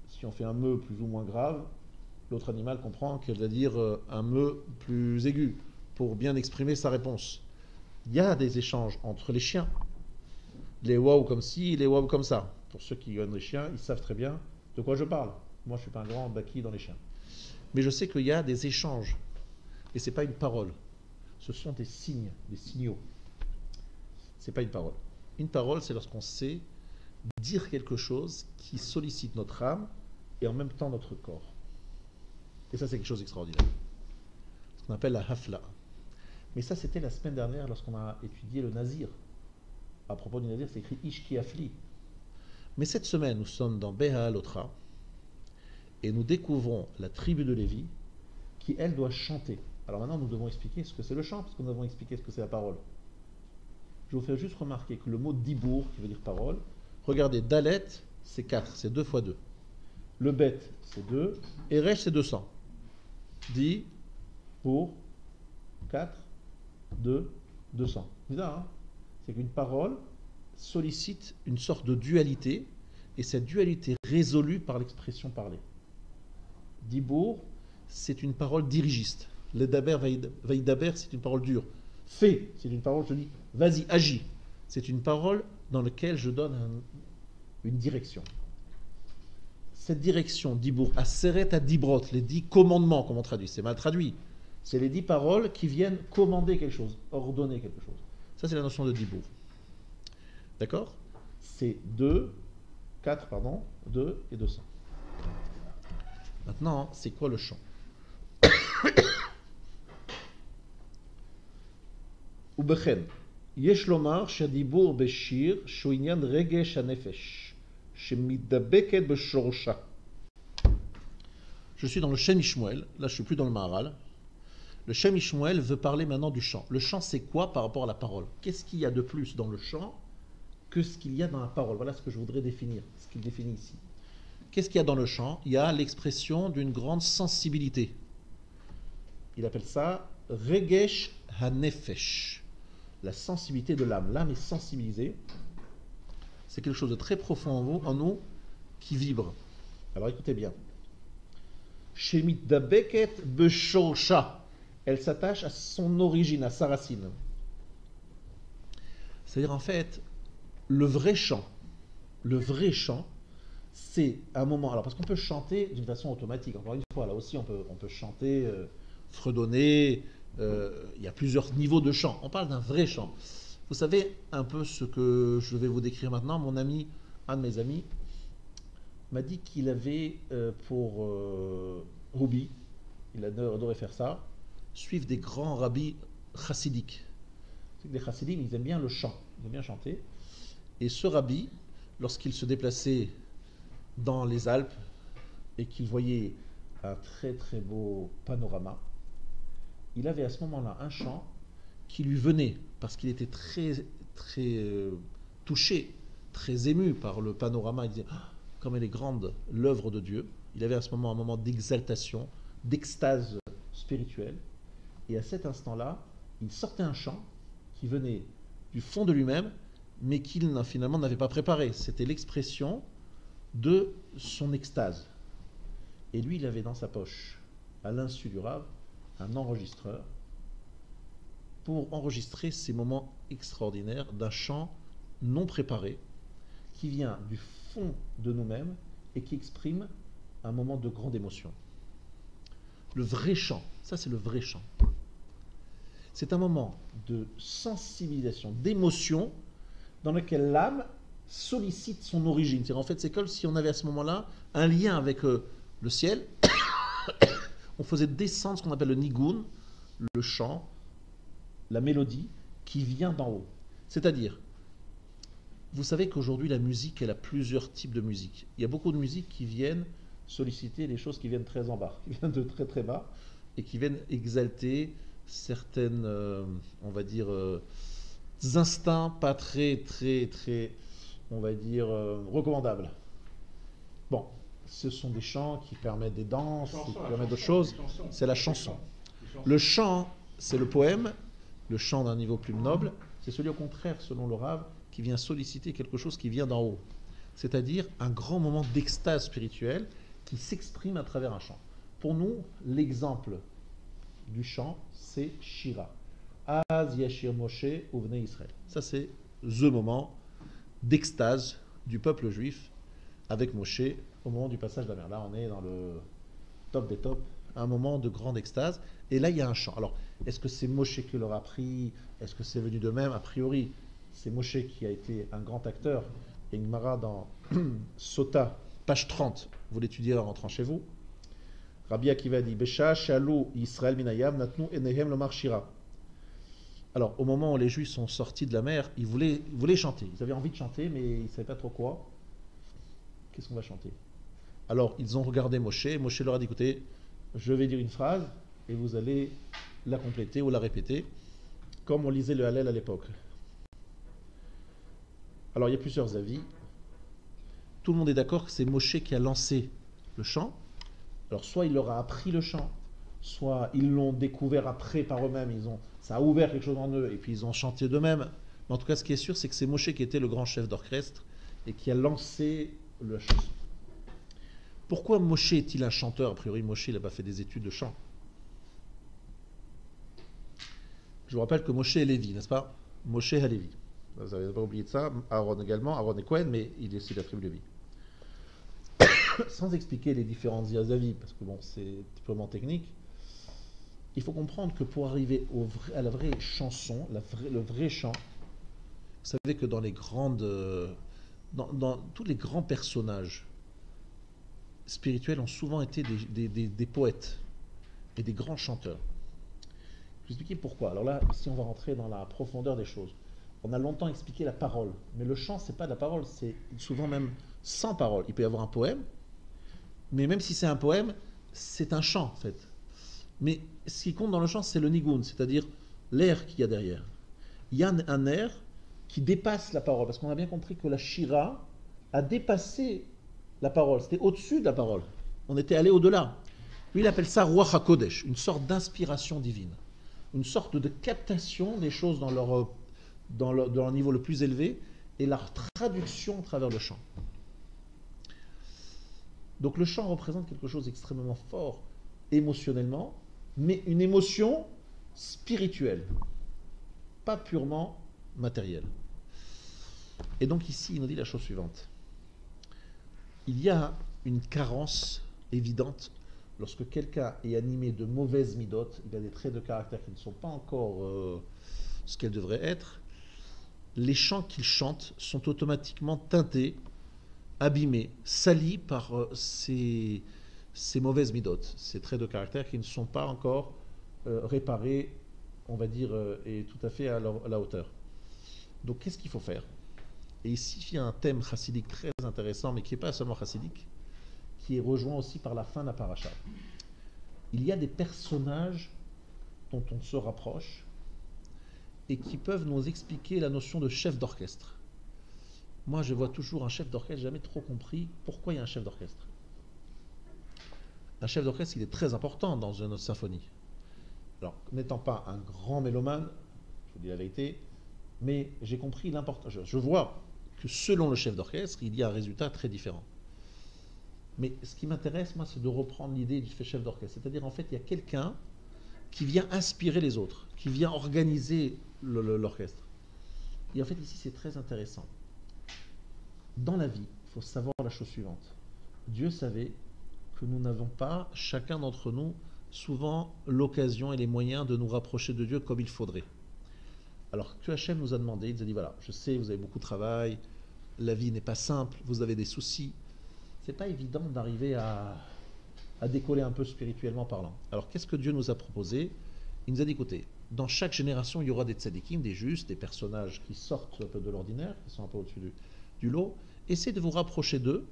Si on fait un me plus ou moins grave, l'autre animal comprend qu'elle va dire un me plus aigu pour bien exprimer sa réponse. Il y a des échanges entre les chiens. Les waouh comme ci, les waouh comme ça. Pour ceux qui ont des chiens, ils savent très bien de quoi je parle. Moi, je ne suis pas un grand baki dans les chiens. Mais je sais qu'il y a des échanges. Et ce n'est pas une parole. Ce sont des signes, des signaux. Ce n'est pas une parole. Une parole, c'est lorsqu'on sait dire quelque chose qui sollicite notre âme et en même temps notre corps. Et ça, c'est quelque chose d'extraordinaire. Ce qu'on appelle la hafla. Mais ça, c'était la semaine dernière lorsqu'on a étudié le nazir. À propos du nazir, c'est écrit Ishki Afli. Mais cette semaine, nous sommes dans Beha Lotra et nous découvrons la tribu de Lévi qui, elle, doit chanter. Alors maintenant, nous devons expliquer ce que c'est le chant, parce que nous avons expliqué ce que c'est la parole. Je vous fais juste remarquer que le mot dibour, qui veut dire parole, regardez, Dalet, c'est 4, c'est 2 fois 2. Le Bet, c'est 2, et Resh, c'est 200. Di, pour, 4, 2, 200. Bizarre, hein? C'est qu'une parole sollicite une sorte de dualité, et cette dualité est résolue par l'expression parlée. Dibour, c'est une parole dirigiste. Le daber, vaïdaber, c'est une parole dure. Fais, c'est une parole, je dis, vas-y, agis. C'est une parole dans laquelle je donne une direction. Cette direction, dibour, aseret à dibrot, les 10 commandements, comme on traduit, c'est mal traduit. C'est les 10 paroles qui viennent commander quelque chose, ordonner quelque chose. Ça, c'est la notion de dibour. D'accord? C'est 2 et 200. Maintenant, c'est quoi le chant? ובכן, יש לומר שהדיבור בשיר שהוא עניין רגש הנפש, שמתדבקת בשורשה. Je suis dans le Shem Ishmuel, là je suis plus dans le Maharal, Le Shem Ishmuel veut parler maintenant du chant. Le chant, c'est quoi par rapport à la parole? Qu'est-ce qu'il y a de plus dans le chant que ce qu'il y a dans la parole? Voilà ce que je voudrais définir, ce qu'il définit ici. Qu'est-ce qu'il y a dans le chant? Il y a l'expression d'une grande sensibilité. Il appelle ça Regesh HaNefesh, la sensibilité de l'âme. L'âme est sensibilisée. C'est quelque chose de très profond en nous qui vibre. Alors écoutez bien. Shemit Dabeket Beshorsha. Elle s'attache à son origine, à sa racine. C'est-à-dire en fait, le vrai chant, c'est un moment. Alors parce qu'on peut chanter d'une façon automatique. Encore une fois, là aussi on peut chanter, fredonner. Il y a plusieurs niveaux de chant. On parle d'un vrai chant. Vous savez un peu ce que je vais vous décrire maintenant. Mon ami, un de mes amis, m'a dit qu'il avait pour hobby, il adorait faire ça, suivre des grands rabbis chassidiques. Les chassidim, ils aiment bien le chant, ils aiment bien chanter. Et ce rabbi, lorsqu'il se déplaçait dans les Alpes et qu'il voyait un très très beau panorama, il avait à ce moment-là un chant qui lui venait parce qu'il était très très touché, très ému par le panorama. Il disait ah, comme elle est grande l'œuvre de Dieu. Il avait à ce moment un moment d'exaltation, d'extase spirituelle. Et à cet instant-là, il sortait un chant qui venait du fond de lui-même, mais qu'il finalement n'avait pas préparé. C'était l'expression de son extase. Et lui, il avait dans sa poche, à l'insu du Rav, un enregistreur pour enregistrer ces moments extraordinaires d'un chant non préparé qui vient du fond de nous-mêmes et qui exprime un moment de grande émotion. Le vrai chant, ça c'est le vrai chant. C'est un moment de sensibilisation, d'émotion dans lequel l'âme sollicite son origine. C'est-à-dire, en fait, c'est comme si on avait à ce moment-là un lien avec le ciel. On faisait descendre ce qu'on appelle le nigun, le chant, la mélodie qui vient d'en haut. C'est-à-dire, vous savez qu'aujourd'hui la musique, elle a plusieurs types de musique. Il y a beaucoup de musiques qui viennent solliciter les choses qui viennent très en bas, qui viennent de très très bas et qui viennent exalter certaines, on va dire, instincts pas très très très, on va dire, recommandables. Bon, ce sont des chants qui permettent des danses, qui permettent d'autres choses. C'est la chanson. Le chant, c'est le poème. Le chant d'un niveau plus noble, c'est celui au contraire, selon le Rav, qui vient solliciter quelque chose qui vient d'en haut. C'est-à-dire un grand moment d'extase spirituelle qui s'exprime à travers un chant. Pour nous, l'exemple du chant, c'est Shira. Az Yashir Moshe Uvnei Israël. Ça, c'est le moment d'extase du peuple juif avec Moshe au moment du passage de la mer. Là, on est dans le top des tops, un moment de grande extase. Et là, il y a un chant. Alors, est-ce que c'est Moshe qui l'aura appris? Est-ce que c'est venu d'eux-mêmes? A priori, c'est Moshe qui a été un grand acteur. Il y a une Gemara dans Sota, page 30. Vous l'étudiez en rentrant chez vous. Rabbi Akiva dit Besha Shalou Israël Minayam Natnu Enehem Lomar Shira. Alors, au moment où les Juifs sont sortis de la mer, ils voulaient chanter. Ils avaient envie de chanter, mais ils ne savaient pas trop quoi. Qu'est-ce qu'on va chanter? Alors, ils ont regardé Moshe. Moshe leur a dit écoutez, je vais dire une phrase et vous allez la compléter ou la répéter, comme on lisait le Hallel à l'époque. Alors, il y a plusieurs avis. Tout le monde est d'accord que c'est Moshe qui a lancé le chant. Alors, soit il leur a appris le chant, soit ils l'ont découvert après par eux-mêmes, ça a ouvert quelque chose en eux, et puis ils ont chanté d'eux-mêmes. Mais en tout cas, ce qui est sûr, c'est que c'est Moshe qui était le grand chef d'orchestre et qui a lancé le chant. Pourquoi Moshe est-il un chanteur? A priori, Moshe n'a pas fait des études de chant. Je vous rappelle que Moshe est Lévi, n'est-ce pas? Moshe est Lévi. Vous n'avez pas oublié de ça. Aaron également. Aaron est Cohen, mais il est aussi de la tribu de Lévi. Sans expliquer les différents avis, parce que bon, c'est purement technique, il faut comprendre que pour arriver à la vraie chanson, le vrai chant, vous savez que dans les grandes, dans tous les grands personnages spirituels ont souvent été des poètes et des grands chanteurs. Je vais expliquer pourquoi. Alors là, ici, on va rentrer dans la profondeur des choses. On a longtemps expliqué la parole, mais le chant, c'est pas de la parole, c'est souvent même sans parole. Il peut y avoir un poème, mais même si c'est un poème, c'est un chant en fait. Mais ce qui compte dans le chant, c'est le nigun, c'est-à-dire l'air qu'il y a derrière. Il y a un air qui dépasse la parole, parce qu'on a bien compris que la shira a dépassé la parole, c'était au-dessus de la parole. On était allé au-delà. Lui, il appelle ça Ruach HaKodesh, une sorte d'inspiration divine, une sorte de captation des choses dans leur niveau le plus élevé et leur traduction à travers le chant. Donc le chant représente quelque chose d'extrêmement fort émotionnellement, mais une émotion spirituelle, pas purement matérielle. Et donc ici, il nous dit la chose suivante. Il y a une carence évidente lorsque quelqu'un est animé de mauvaises midotes, il y a des traits de caractère qui ne sont pas encore ce qu'elles devraient être. Les chants qu'il chante sont automatiquement teintés, abîmés, salis par ces mauvaises midotes, ces traits de caractère qui ne sont pas encore réparés, on va dire, et tout à fait à la hauteur. Donc qu'est-ce qu'il faut faire? Et ici, il y a un thème chassidique très intéressant, mais qui n'est pas seulement chassidique, qui est rejoint aussi par la fin de la paracha. Il y a des personnages dont on se rapproche et qui peuvent nous expliquer la notion de chef d'orchestre. Moi, je vois toujours un chef d'orchestre, j'ai jamais trop compris pourquoi il y a un chef d'orchestre. Un chef d'orchestre, il est très important dans une symphonie. Alors, n'étant pas un grand mélomane, je vous dis la vérité, mais j'ai compris l'importance. Je vois que selon le chef d'orchestre, il y a un résultat très différent. Mais ce qui m'intéresse, moi, c'est de reprendre l'idée du chef d'orchestre. C'est-à-dire, en fait, il y a quelqu'un qui vient inspirer les autres, qui vient organiser l'orchestre. Et en fait, ici, c'est très intéressant. Dans la vie, il faut savoir la chose suivante. Dieu savait que nous n'avons pas, chacun d'entre nous, souvent l'occasion et les moyens de nous rapprocher de Dieu comme il faudrait. Alors que Hachem nous a demandé, il nous a dit, voilà, je sais, vous avez beaucoup de travail, la vie n'est pas simple, vous avez des soucis. C'est pas évident d'arriver à décoller un peu spirituellement parlant. Alors qu'est-ce que Dieu nous a proposé? Il nous a dit, écoutez, dans chaque génération, il y aura des tzadikim, des justes, des personnages qui sortent un peu de l'ordinaire, qui sont un peu au-dessus du lot. Essayez de vous rapprocher d'eux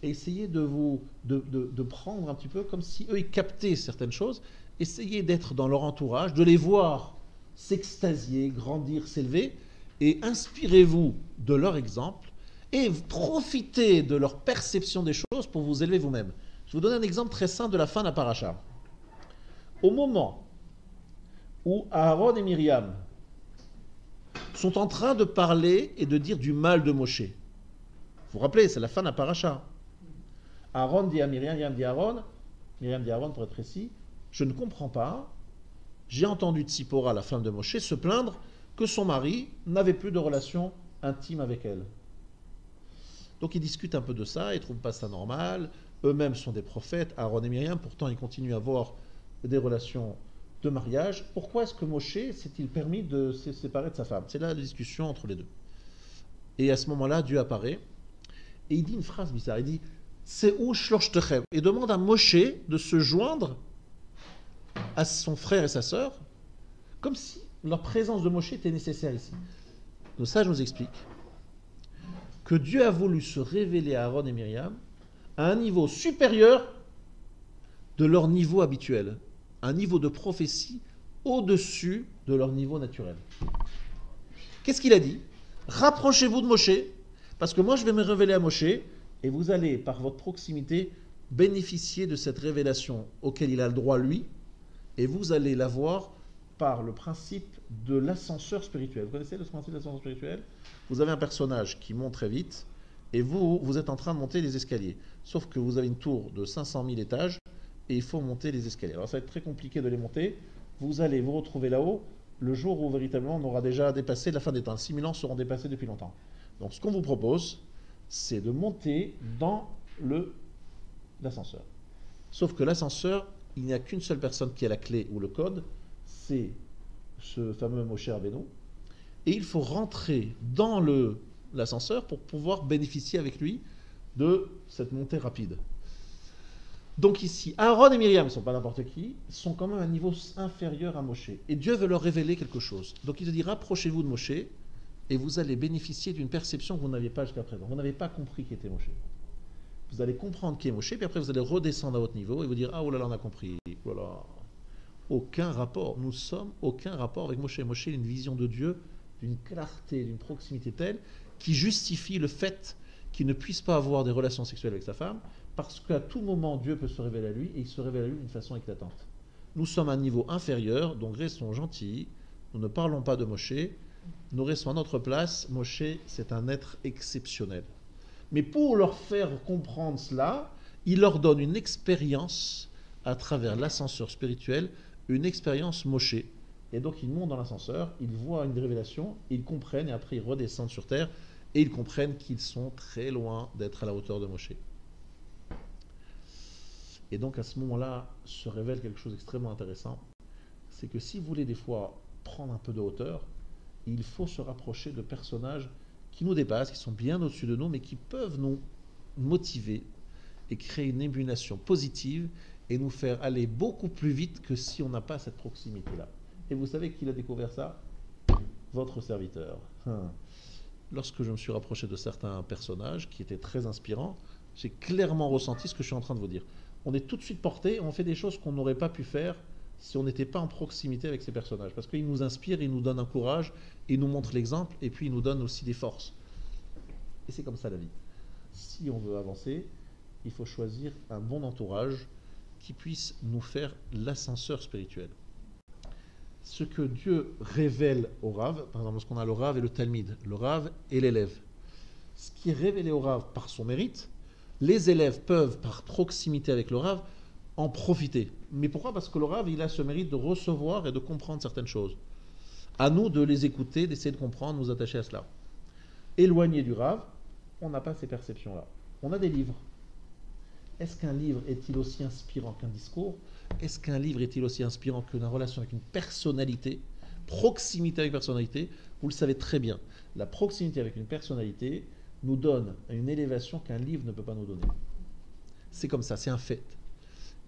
et essayez de prendre un petit peu comme si eux, ils captaient certaines choses. Essayez d'être dans leur entourage, de les voir s'extasier, grandir, s'élever, et inspirez-vous de leur exemple et profitez de leur perception des choses pour vous élever vous-même. Je vous donne un exemple très simple de la fin de la paracha. Au moment où Aaron et Myriam sont en train de parler et de dire du mal de Moshe. Vous vous rappelez, c'est la fin de la paracha. Aaron dit à Myriam, Myriam dit à Aaron pour être précis, je ne comprends pas, j'ai entendu Tzipora, la femme de Moshe, se plaindre que son mari n'avait plus de relation intime avec elle. Donc ils discutent un peu de ça, ils ne trouvent pas ça normal, eux-mêmes sont des prophètes, Aaron et Myriam, pourtant ils continuent à avoir des relations de mariage. Pourquoi est-ce que Moshe s'est-il permis de se séparer de sa femme? C'est là la discussion entre les deux. Et à ce moment-là, Dieu apparaît et il dit une phrase bizarre, il dit « C'est où shlosh techem » et demande à Moshe de se joindre à son frère et sa sœur, comme si leur présence de Moshe était nécessaire ici. Donc ça, je nous explique que Dieu a voulu se révéler à Aaron et Myriam à un niveau supérieur de leur niveau habituel, un niveau de prophétie au-dessus de leur niveau naturel. Qu'est-ce qu'il a dit? Rapprochez-vous de Moshe, parce que moi je vais me révéler à Moshe, et vous allez, par votre proximité, bénéficier de cette révélation auquel il a le droit lui, et vous allez l'avoir par le principe de l'ascenseur spirituel. Vous connaissez le principe de l'ascenseur spirituel? Vous avez un personnage qui monte très vite, et vous êtes en train de monter les escaliers. Sauf que vous avez une tour de 500 000 étages, et il faut monter les escaliers. Alors ça va être très compliqué de les monter. Vous allez vous retrouver là-haut le jour où véritablement on aura déjà dépassé la fin des temps. 6000 ans seront dépassés depuis longtemps. Donc ce qu'on vous propose, c'est de monter dans l'ascenseur. Sauf que l'ascenseur, il n'y a qu'une seule personne qui a la clé ou le code, c'est ce fameux Moshe Rabbeinu. Et il faut rentrer dans l'ascenseur pour pouvoir bénéficier avec lui de cette montée rapide. Donc ici, Aaron et Myriam, ils ne sont pas n'importe qui, sont quand même à un niveau inférieur à Moshe. Et Dieu veut leur révéler quelque chose. Donc il te dit, rapprochez-vous de Moshe, et vous allez bénéficier d'une perception que vous n'aviez pas jusqu'à présent. Vous n'avez pas compris qui était Moshe. Vous allez comprendre qui est Moshe, puis après vous allez redescendre à votre niveau et vous dire, ah oh là là, on a compris. Oh là là. aucun rapport. Nous sommes aucun rapport avec Moshe. Moshe a une vision de Dieu, d'une clarté, d'une proximité telle qui justifie le fait qu'il ne puisse pas avoir des relations sexuelles avec sa femme, parce qu'à tout moment, Dieu peut se révéler à lui, et il se révèle à lui d'une façon éclatante. Nous sommes à un niveau inférieur, donc restons gentils, nous ne parlons pas de Moshe, nous restons à notre place. Moshe, c'est un être exceptionnel. Mais pour leur faire comprendre cela, il leur donne une expérience à travers l'ascenseur spirituel, une expérience Moshe. Et donc ils montent dans l'ascenseur, ils voient une révélation, ils comprennent, et après ils redescendent sur terre, et ils comprennent qu'ils sont très loin d'être à la hauteur de Moshe. Et donc à ce moment-là se révèle quelque chose d'extrêmement intéressant, c'est que si vous voulez des fois prendre un peu de hauteur, il faut se rapprocher de personnages qui nous dépassent, qui sont bien au-dessus de nous, mais qui peuvent nous motiver et créer une émulation positive et nous faire aller beaucoup plus vite que si on n'a pas cette proximité-là. Et vous savez qui a découvert ça? Votre serviteur. Lorsque je me suis rapproché de certains personnages qui étaient très inspirants, j'ai clairement ressenti ce que je suis en train de vous dire. On est tout de suite porté, on fait des choses qu'on n'aurait pas pu faire si on n'était pas en proximité avec ces personnages. Parce qu'ils nous inspirent, ils nous donnent un courage, ils nous montrent l'exemple, et puis ils nous donnent aussi des forces. Et c'est comme ça la vie. Si on veut avancer, il faut choisir un bon entourage qui puisse nous faire l'ascenseur spirituel. Ce que Dieu révèle au Rav, par exemple, lorsqu'on a le Rav et le Talmid, le Rav et l'élève, ce qui est révélé au Rav par son mérite, les élèves peuvent, par proximité avec le Rav, en profiter. Mais pourquoi? Parce que le Rav, il a ce mérite de recevoir et de comprendre certaines choses. À nous de les écouter, d'essayer de comprendre, nous attacher à cela. Éloigné du Rav, on n'a pas ces perceptions-là. On a des livres. Est-ce qu'un livre est-il aussi inspirant qu'un discours? Est-ce qu'un livre est-il aussi inspirant qu'une relation avec une personnalité? Proximité avec personnalité, vous le savez très bien. La proximité avec une personnalité nous donne une élévation qu'un livre ne peut pas nous donner. C'est comme ça, c'est un fait.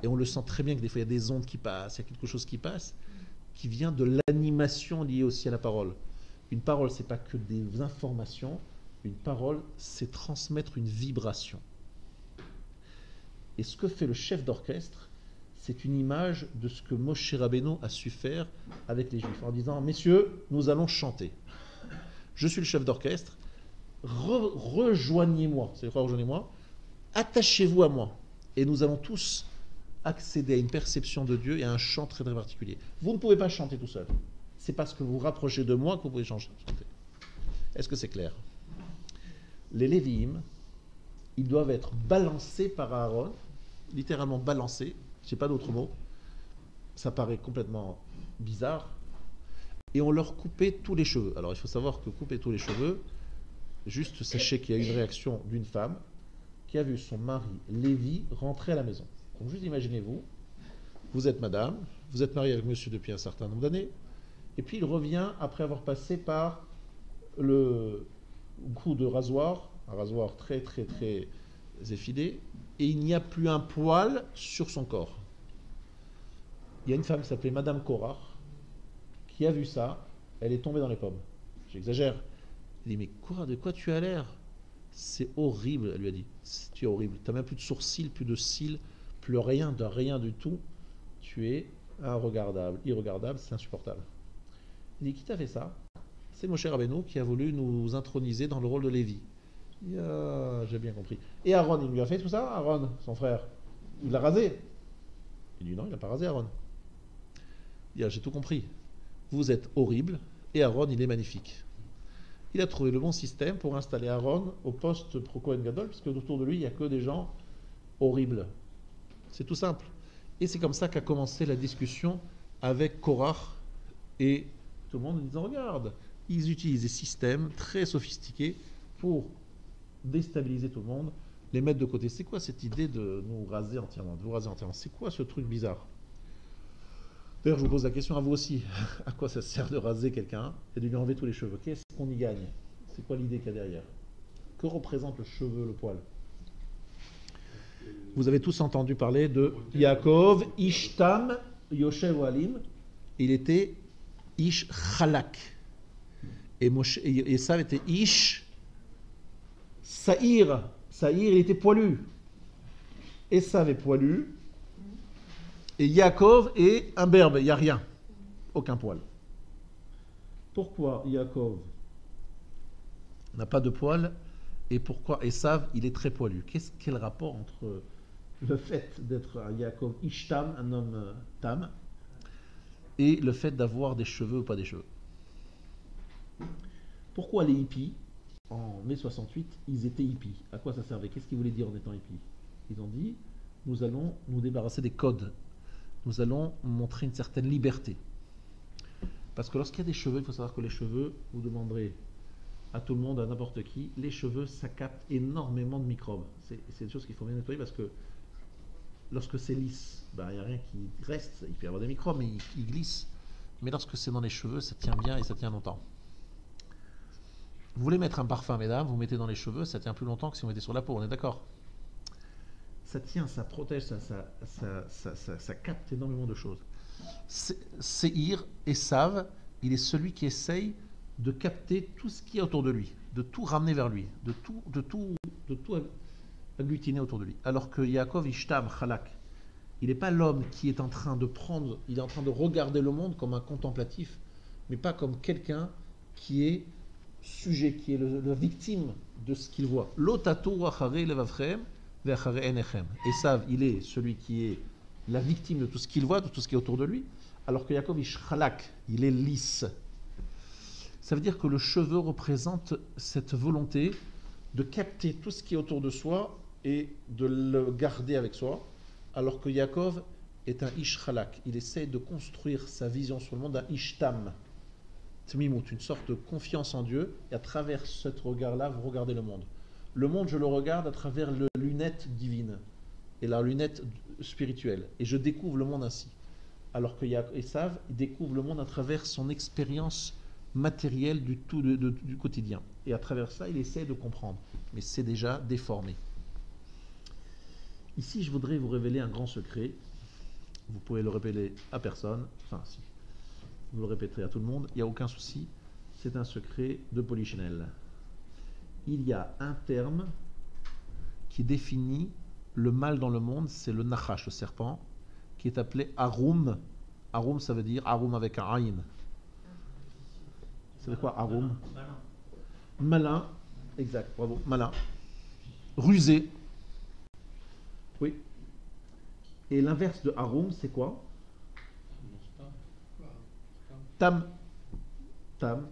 Et on le sent très bien que des fois il y a des ondes qui passent, il y a quelque chose qui passe, qui vient de l'animation liée aussi à la parole. Une parole, c'est pas que des informations. Une parole, c'est transmettre une vibration. Et ce que fait le chef d'orchestre, c'est une image de ce que Moshe Rabbeinu a su faire avec les Juifs, en disant « Messieurs, nous allons chanter. Je suis le chef d'orchestre, rejoignez-moi, c'est quoi rejoignez-moi? Attachez-vous à moi, et nous allons tous accéder à une perception de Dieu et à un chant très très particulier. Vous ne pouvez pas chanter tout seul. C'est parce que vous vous rapprochez de moi que vous pouvez chanter. Est-ce que c'est clair? Les Lévi'im, ils doivent être balancés par Aaron, littéralement balancés, je sais pas d'autre mot, ça paraît complètement bizarre, et on leur coupait tous les cheveux. Alors il faut savoir que couper tous les cheveux, juste sachez qu'il y a eu une réaction d'une femme qui a vu son mari Lévi rentrer à la maison. Donc juste imaginez-vous, vous êtes madame, vous êtes mariée avec monsieur depuis un certain nombre d'années, et puis il revient après avoir passé par le coup de rasoir, un rasoir très très très effilé, et il n'y a plus un poil sur son corps. Il y a une femme qui s'appelait Madame Korach qui a vu ça, elle est tombée dans les pommes. J'exagère. Elle dit, mais quoi, de quoi tu as l'air? C'est horrible, elle lui a dit. Tu es horrible. Tu n'as même plus de sourcils, plus de cils, plus rien, de rien du tout. Tu es irregardable, c'est insupportable. Il dit, qui t'a fait ça? C'est Moshe Rabbeinu qui a voulu nous introniser dans le rôle de Lévi. J'ai bien compris. Et Aaron, il lui a fait tout ça? Aaron, son frère, il l'a rasé? Il dit non, il n'a pas rasé Aaron. Il dit, j'ai tout compris. Vous êtes horrible et Aaron, il est magnifique. Il a trouvé le bon système pour installer Aaron au poste pro Kohen Gadol, puisque autour de lui, il n'y a que des gens horribles. C'est tout simple. Et c'est comme ça qu'a commencé la discussion avec Korach et tout le monde en disant, regarde, ils utilisent des systèmes très sophistiqués pour déstabiliser tout le monde, les mettre de côté. C'est quoi cette idée de nous raser entièrement, de vous raser entièrement? C'est quoi ce truc bizarre? D'ailleurs, je vous pose la question à vous aussi. À quoi ça sert de raser quelqu'un et de lui enlever tous les cheveux? Qu'est-ce qu'on y gagne? C'est quoi l'idée qu'il y a derrière? Que représente le cheveu, le poil? Vous avez tous entendu parler de Yaakov, Ishtam, Yoshev Alim. Il était Ish Chalak. Et ça était Ish Saïr, il était poilu. Esav est poilu, Et Yaakov est un berbe, il n'y a rien. Aucun poil. Pourquoi Yaakov n'a pas de poil et pourquoi Esav, il est très poilu? Quel rapport entre le fait d'être un Yaakov Ishtam, un homme tam, et le fait d'avoir des cheveux ou pas des cheveux? Pourquoi les hippies, en mai 68, ils étaient hippies? À quoi ça servait? Qu'est-ce qu'ils voulaient dire en étant hippies? Ils ont dit, nous allons nous débarrasser des codes. Nous allons montrer une certaine liberté. Parce que lorsqu'il y a des cheveux, il faut savoir que les cheveux, vous demanderez à tout le monde, à n'importe qui, les cheveux, ça capte énormément de microbes. C'est une chose qu'il faut bien nettoyer parce que lorsque c'est lisse, il n'y a rien qui reste. Il peut y avoir des microbes, mais ils glissent. Mais lorsque c'est dans les cheveux, ça tient bien et ça tient longtemps. Vous voulez mettre un parfum, mesdames, vous mettez dans les cheveux, ça tient plus longtemps que si vous mettez sur la peau, on est d'accord? Ça tient, ça protège, ça capte énormément de choses. Séhir, Esav, il est celui qui essaye de capter tout ce qui est autour de lui, de tout ramener vers lui, de tout agglutiner autour de lui. Alors que Yaakov Ishtam Chalak, il n'est pas l'homme qui est en train de prendre, il est en train de regarder le monde comme un contemplatif, mais pas comme quelqu'un qui est sujet, qui est la victime de ce qu'il voit. L'otato achare levavchem ve'achare enechem. Esav, il est celui qui est la victime de tout ce qu'il voit, de tout ce qui est autour de lui, alors que Yaakov Ish Chalak, il est lisse. Ça veut dire que le cheveu représente cette volonté de capter tout ce qui est autour de soi et de le garder avec soi, alors que Yaakov est un Ish Chalak. Il essaie de construire sa vision sur le monde, un Ishtam, Tmimut, une sorte de confiance en Dieu, et à travers ce regard-là, vous regardez le monde. Le monde, je le regarde à travers la lunette divine et la lunette spirituelle, et je découvre le monde ainsi. Alors que Esav découvre le monde à travers son expérience matérielle du quotidien. Et à travers ça, il essaie de comprendre. Mais c'est déjà déformé. Ici, je voudrais vous révéler un grand secret. Vous pouvez le révéler à personne. Enfin, si. Vous le répéterez à tout le monde. Il n'y a aucun souci. C'est un secret de Polichinelle. Il y a un terme qui définit le mal dans le monde. C'est le Nachash, le serpent, qui est appelé Arum. Arum, ça veut dire Arum avec un Aïn. C'est quoi Arum? Malin. Exact, bravo. Malin. Rusé. Oui. Et l'inverse de Arum, c'est quoi? Tam. Tam,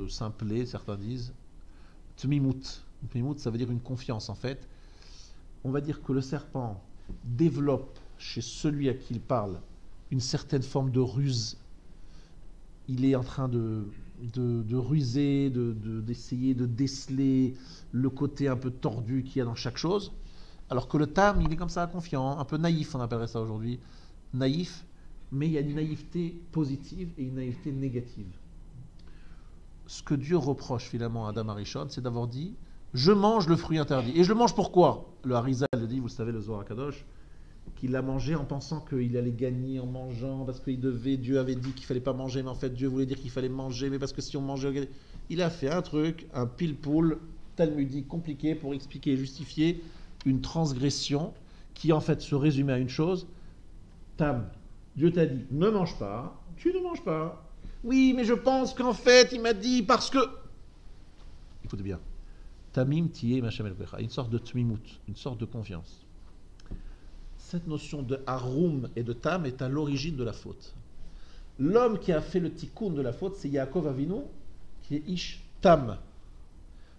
simplé, certains disent. Tmimut. Tmimut, ça veut dire une confiance en fait. On va dire que le serpent développe chez celui à qui il parle une certaine forme de ruse. Il est en train de ruser, d'essayer de déceler le côté un peu tordu qu'il y a dans chaque chose. Alors que le tam, il est comme ça, confiant, un peu naïf, on appellerait ça aujourd'hui. Naïf, mais il y a une naïveté positive et une naïveté négative. Ce que Dieu reproche finalement à Adam Arishon, c'est d'avoir dit « Je mange le fruit interdit ». Et je le mange pourquoi? Le Harizal le dit, vous le savez, le Zohar HaKadosh, qu'il l'a mangé en pensant qu'il allait gagner en mangeant, parce qu'il devait, Dieu avait dit qu'il ne fallait pas manger, mais en fait Dieu voulait dire qu'il fallait manger, mais parce que si on mangeait, il a fait un truc, un pile-poule talmudique compliqué pour expliquer et justifier une transgression qui en fait se résumait à une chose. Tam, Dieu t'a dit, ne mange pas, tu ne manges pas. Oui, mais je pense qu'en fait, il m'a dit parce que... Écoutez bien. Tamim tiye machem el-pecha, une sorte de tmimut, une sorte de confiance. Cette notion de harum et de tam est à l'origine de la faute. L'homme qui a fait le tikkun de la faute, c'est Yaakov Avinu, qui est ish tam,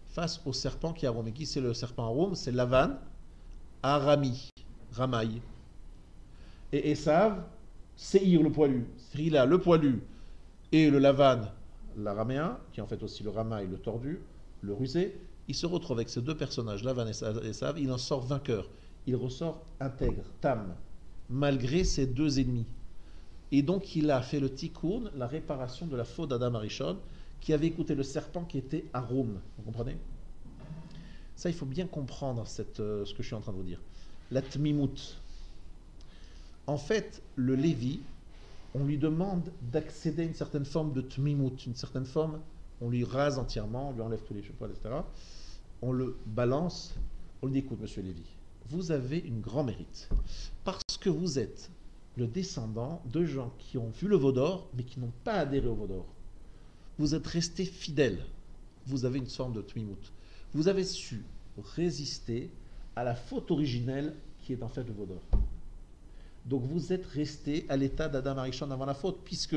face au serpent qui est harum. Et qui c'est le serpent harum? C'est Lavan, Arami, Ramaï. Et Esav, Seir, le poilu. Srila, le poilu, et le Lavan, l'araméen, qui est en fait aussi le Ramaï, le tordu, le rusé. Il se retrouve avec ces deux personnages, Lavan et Esav, il en sort vainqueur. Il ressort intègre, tam, malgré ses deux ennemis. Et donc il a fait le tikkun, la réparation de la faute d'Adam Arishon, qui avait écouté le serpent qui était Arum. Vous comprenez? Ça, il faut bien comprendre ce que je suis en train de vous dire. La tmimut. En fait, le Lévi, on lui demande d'accéder à une certaine forme de tmimut, une certaine forme, on lui rase entièrement, on lui enlève tous les cheveux, etc. On le balance, on lui dit, écoute, monsieur Lévi, vous avez une grand mérite. Parce que vous êtes le descendant de gens qui ont vu le veau d'or, mais qui n'ont pas adhéré au veau d'or. Vous êtes resté fidèle. Vous avez une forme de tmimout. Vous avez su résister à la faute originelle qui est en fait le veau d'or. Donc vous êtes resté à l'état d'Adam Arishon avant la faute, puisque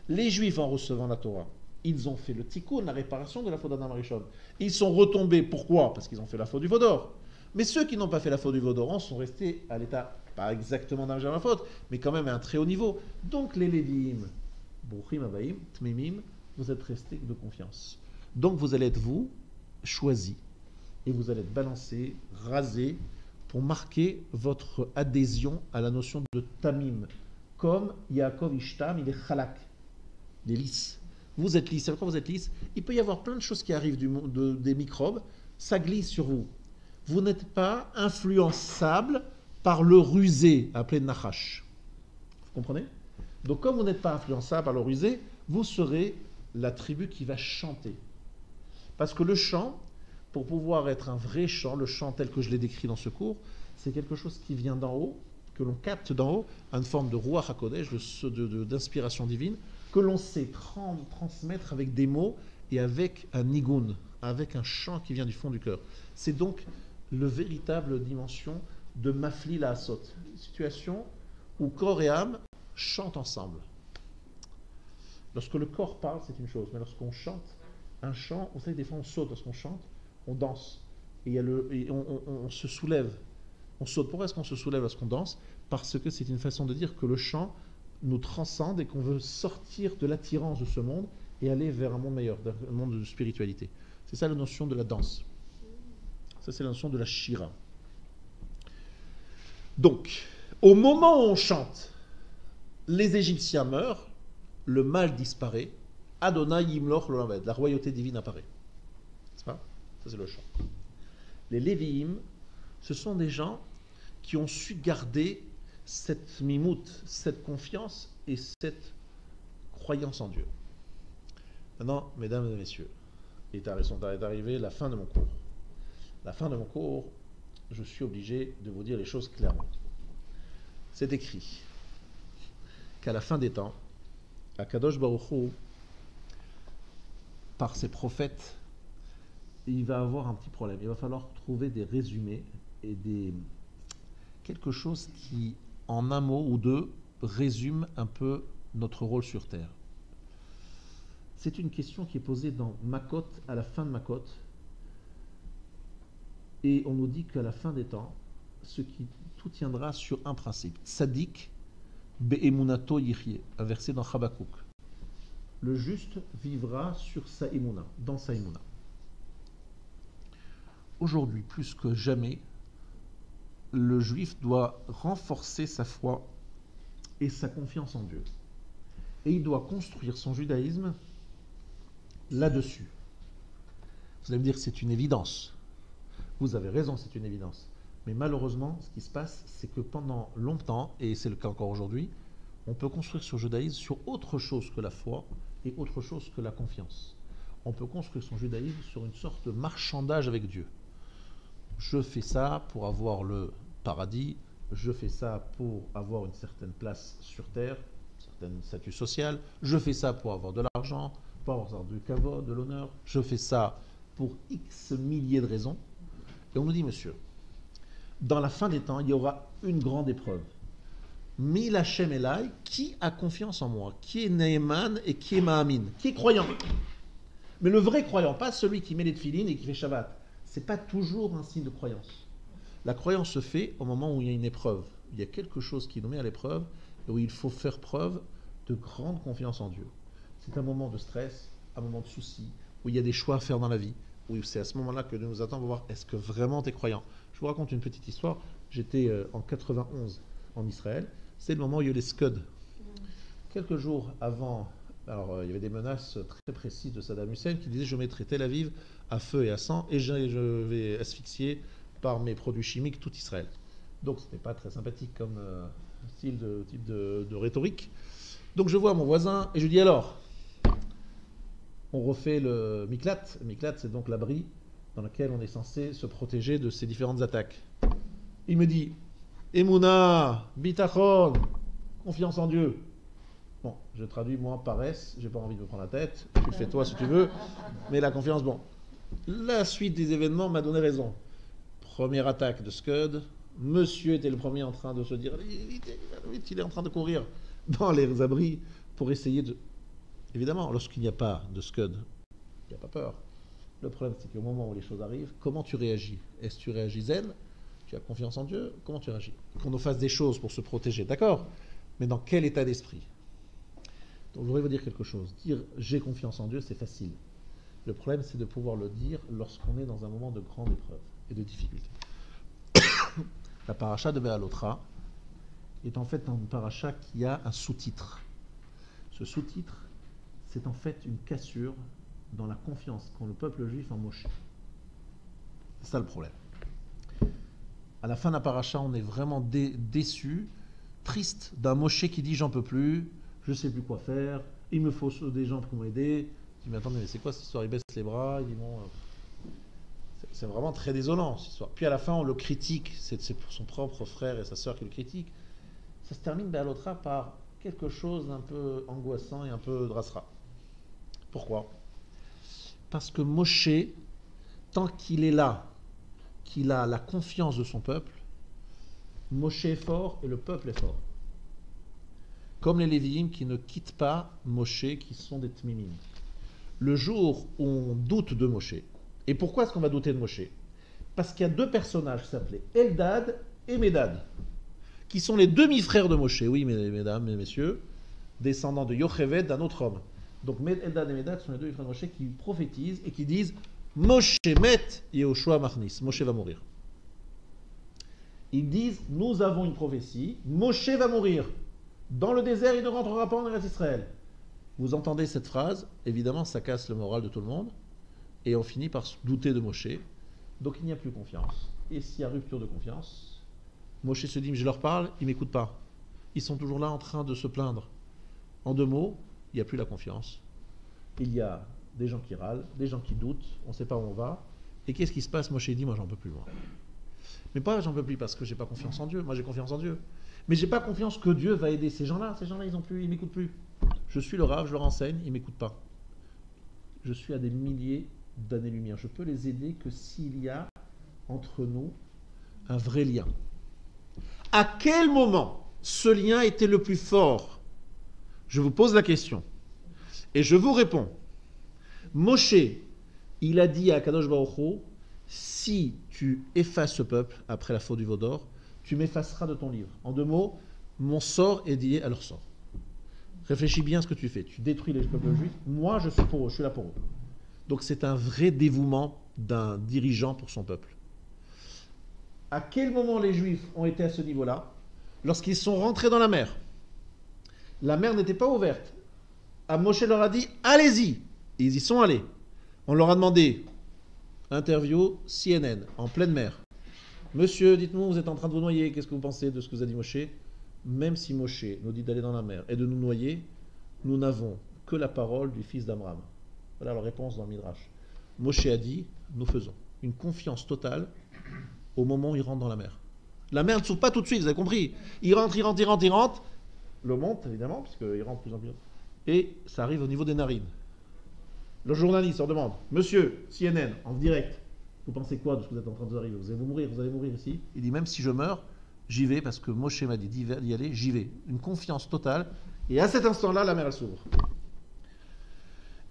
les Juifs, en recevant la Torah, ils ont fait le tikkun, la réparation de la faute d'Adam Arishon. Ils sont retombés, pourquoi? Parce qu'ils ont fait la faute du veau d'or. Mais ceux qui n'ont pas fait la faute du veau d'or sont restés à l'état, pas exactement d'Adam Arishon la faute, mais quand même à un très haut niveau. Donc les Lévi'im, Bruchim Abaim, Tmimim, vous êtes restés de confiance. Donc vous allez être vous, choisis, et vous allez être balancé, rasé, pour marquer votre adhésion à la notion de tamim. Comme Yaakov Ishtam, il est chalak, il est lisse. Vous êtes lisse. Quand vous êtes lisse, il peut y avoir plein de choses qui arrivent des microbes, ça glisse sur vous. Vous n'êtes pas influençable par le rusé, appelé Nachash. Vous comprenez? Donc comme vous n'êtes pas influençable par le rusé, vous serez la tribu qui va chanter. Parce que le chant, pour pouvoir être un vrai chant, le chant tel que je l'ai décrit dans ce cours, c'est quelque chose qui vient d'en haut, que l'on capte d'en haut, une forme de Ruach HaKodesh, d'inspiration divine, que l'on sait transmettre avec des mots et avec un nigun, avec un chant qui vient du fond du cœur. C'est donc la véritable dimension de Mafli la Asot, situation où corps et âme chantent ensemble. Lorsque le corps parle, c'est une chose, mais lorsqu'on chante, un chant, vous savez, des fois on saute lorsqu'on chante, on danse, et on se soulève, on saute. Pourquoi est-ce qu'on se soulève lorsqu'on danse? Parce que c'est une façon de dire que le chant nous transcende et qu'on veut sortir de l'attirance de ce monde et aller vers un monde meilleur, un monde de spiritualité. C'est ça la notion de la danse. Ça, c'est la notion de la shira. Donc, au moment où on chante, les Égyptiens meurent, le mal disparaît, Adonai Yimloch L'Olam, la royauté divine apparaît. C'est pas? Ça, c'est le chant. Les Lévi'im, ce sont des gens qui ont su garder cette mimoute, cette confiance et cette croyance en Dieu. Maintenant, mesdames et messieurs, est arrivée la fin de mon cours. La fin de mon cours, je suis obligé de vous dire les choses clairement. C'est écrit qu'à la fin des temps, Akadosh Baruch Hu, par ses prophètes, il va avoir un petit problème. Il va falloir trouver des résumés et quelque chose qui, en un mot ou deux, résume un peu notre rôle sur Terre. C'est une question qui est posée dans Makot, à la fin de Makot, et on nous dit qu'à la fin des temps, tout tiendra sur un principe. Tzadik be'emunato yichye, un verset dans Habakkuk. Le juste vivra sur sa émouna, dans sa émouna. Aujourd'hui, plus que jamais, le juif doit renforcer sa foi et sa confiance en Dieu. Et il doit construire son judaïsme là-dessus. Vous allez me dire, c'est une évidence. Vous avez raison, c'est une évidence. Mais malheureusement, ce qui se passe, c'est que pendant longtemps, et c'est le cas encore aujourd'hui, on peut construire son judaïsme sur autre chose que la foi et autre chose que la confiance. On peut construire son judaïsme sur une sorte de marchandage avec Dieu. Je fais ça pour avoir le paradis, je fais ça pour avoir une certaine place sur terre, un certain statut social, je fais ça pour avoir de l'argent, pour avoir du kavod, de l'honneur, je fais ça pour X milliers de raisons. Et on nous dit, monsieur, dans la fin des temps, il y aura une grande épreuve. Mil Hashem Elai, qui a confiance en moi? Qui est Neeman et qui est Ma'amin? Qui est croyant? Mais le vrai croyant, pas celui qui met les tefilines et qui fait Shabbat. C'est pas toujours un signe de croyance. La croyance se fait au moment où il y a une épreuve. Il y a quelque chose qui nous met à l'épreuve et où il faut faire preuve de grande confiance en Dieu. C'est un moment de stress, un moment de souci, où il y a des choix à faire dans la vie. Où c'est à ce moment-là que Dieu nous attend pour voir est-ce que vraiment tu es croyant. Je vous raconte une petite histoire. J'étais en 91 en Israël. C'est le moment où il y a eu les Scud. Quelques jours avant, alors il y avait des menaces très précises de Saddam Hussein qui disaient je mettrai Tel Aviv à feu et à sang et je vais asphyxier par mes produits chimiques tout Israël. Donc ce n'était pas très sympathique comme type de rhétorique. Donc je vois mon voisin et je lui dis alors, on refait le Miklat. Miklat, c'est donc l'abri dans lequel on est censé se protéger de ces différentes attaques. Il me dit, Emouna, bitachon, confiance en Dieu. Bon, je traduis moi paresse, j'ai pas envie de me prendre la tête, tu le fais toi si tu veux, mais la confiance, bon. La suite des événements m'a donné raison. Première attaque de Scud, monsieur était le premier en train de se dire, vite, il est en train de courir dans les abris pour essayer de... Évidemment, lorsqu'il n'y a pas de Scud, il n'y a pas peur. Le problème, c'est qu'au moment où les choses arrivent, comment tu réagis? Est-ce que tu réagis zen? Tu as confiance en Dieu? Comment tu réagis? Qu'on nous fasse des choses pour se protéger, d'accord? Mais dans quel état d'esprit? Donc, je voudrais vous dire quelque chose. Dire j'ai confiance en Dieu, c'est facile. Le problème, c'est de pouvoir le dire lorsqu'on est dans un moment de grande épreuve et de difficulté. La paracha de Béalotra est en fait une paracha qui a un sous-titre. Ce sous-titre, c'est en fait une cassure dans la confiance qu'ont le peuple juif en Moshe. C'est ça le problème. À la fin de la paracha, on est vraiment déçu, triste d'un Moshe qui dit j'en peux plus, je sais plus quoi faire, il me faut des gens pour m'aider. Je dis mais attendez, mais c'est quoi cette histoire? Il baisse les bras, il dit bon, c'est vraiment très désolant cette histoire. Puis à la fin, on le critique, c'est pour son propre frère et sa sœur qui le critiquent. Ça se termine Béalotra par quelque chose d'un peu angoissant et un peu drasra. Pourquoi? Parce que Moshe, tant qu'il est là, qu'il a la confiance de son peuple, Moshe est fort et le peuple est fort. Comme les Lévi'im qui ne quittent pas Moshe, qui sont des Tmimim. Le jour où on doute de Moshe, et pourquoi est-ce qu'on va douter de Moshe? Parce qu'il y a deux personnages qui s'appelaient Eldad et Médad, qui sont les demi-frères de Moshe, oui mesdames et messieurs, descendants de Yocheved, d'un autre homme. Donc Eldad et Médad sont les deux frères de Moshe qui prophétisent et qui disent Moshe met Yehoshua Machnis, Moshe va mourir. Ils disent nous avons une prophétie, Moshe va mourir. Dans le désert, il ne rentrera pas en Eretz Israël. Vous entendez cette phrase, évidemment ça casse le moral de tout le monde, et on finit par se douter de Moshe. Donc il n'y a plus confiance. Et s'il y a rupture de confiance, Moshe se dit, mais je leur parle, ils ne m'écoutent pas. Ils sont toujours là en train de se plaindre. En deux mots, il n'y a plus la confiance. Il y a des gens qui râlent, des gens qui doutent, on ne sait pas où on va. Et qu'est-ce qui se passe? Moshe dit, moi j'en peux plus, moi. Mais pas j'en peux plus parce que j'ai pas confiance en Dieu. Moi j'ai confiance en Dieu. Mais j'ai pas confiance que Dieu va aider ces gens-là. Ces gens-là, ils m'écoutent plus. Je suis le rave, je leur enseigne, ils m'écoutent pas. Je suis à des milliers d'années-lumière. Je peux les aider que s'il y a entre nous un vrai lien. À quel moment ce lien était le plus fort? Je vous pose la question. Et je vous réponds. Moshe, il a dit à Kadosh Baruch Hu, si tu effaces ce peuple après la faute du veau d'or, tu m'effaceras de ton livre. En deux mots, mon sort est lié à leur sort. Réfléchis bien à ce que tu fais. Tu détruis les peuples juifs. Moi, je suis pour eux, je suis là pour eux. Donc c'est un vrai dévouement d'un dirigeant pour son peuple. À quel moment les Juifs ont été à ce niveau-là? Lorsqu'ils sont rentrés dans la mer. La mer n'était pas ouverte. Moshe leur a dit, allez-y. Et ils y sont allés. On leur a demandé, interview CNN, en pleine mer. Monsieur, dites-nous, vous êtes en train de vous noyer, qu'est-ce que vous pensez de ce que vous a dit Moshe? Même si Moshe nous dit d'aller dans la mer et de nous noyer, nous n'avons que la parole du fils d'Amram. Voilà la réponse dans le Midrash. Moshe a dit, nous faisons une confiance totale au moment où il rentre dans la mer. La mer ne s'ouvre pas tout de suite, vous avez compris. Il rentre. Le monte, évidemment, puisqu'il rentre plus en plus. Et ça arrive au niveau des narines. Le journaliste leur demande, monsieur, CNN, en direct, vous pensez quoi de ce que vous êtes en train de vous arriver? Vous allez mourir ici? Il dit, même si je meurs, j'y vais parce que Moshe m'a dit d'y aller, j'y vais. Une confiance totale. Et à cet instant-là, la mer, elle s'ouvre.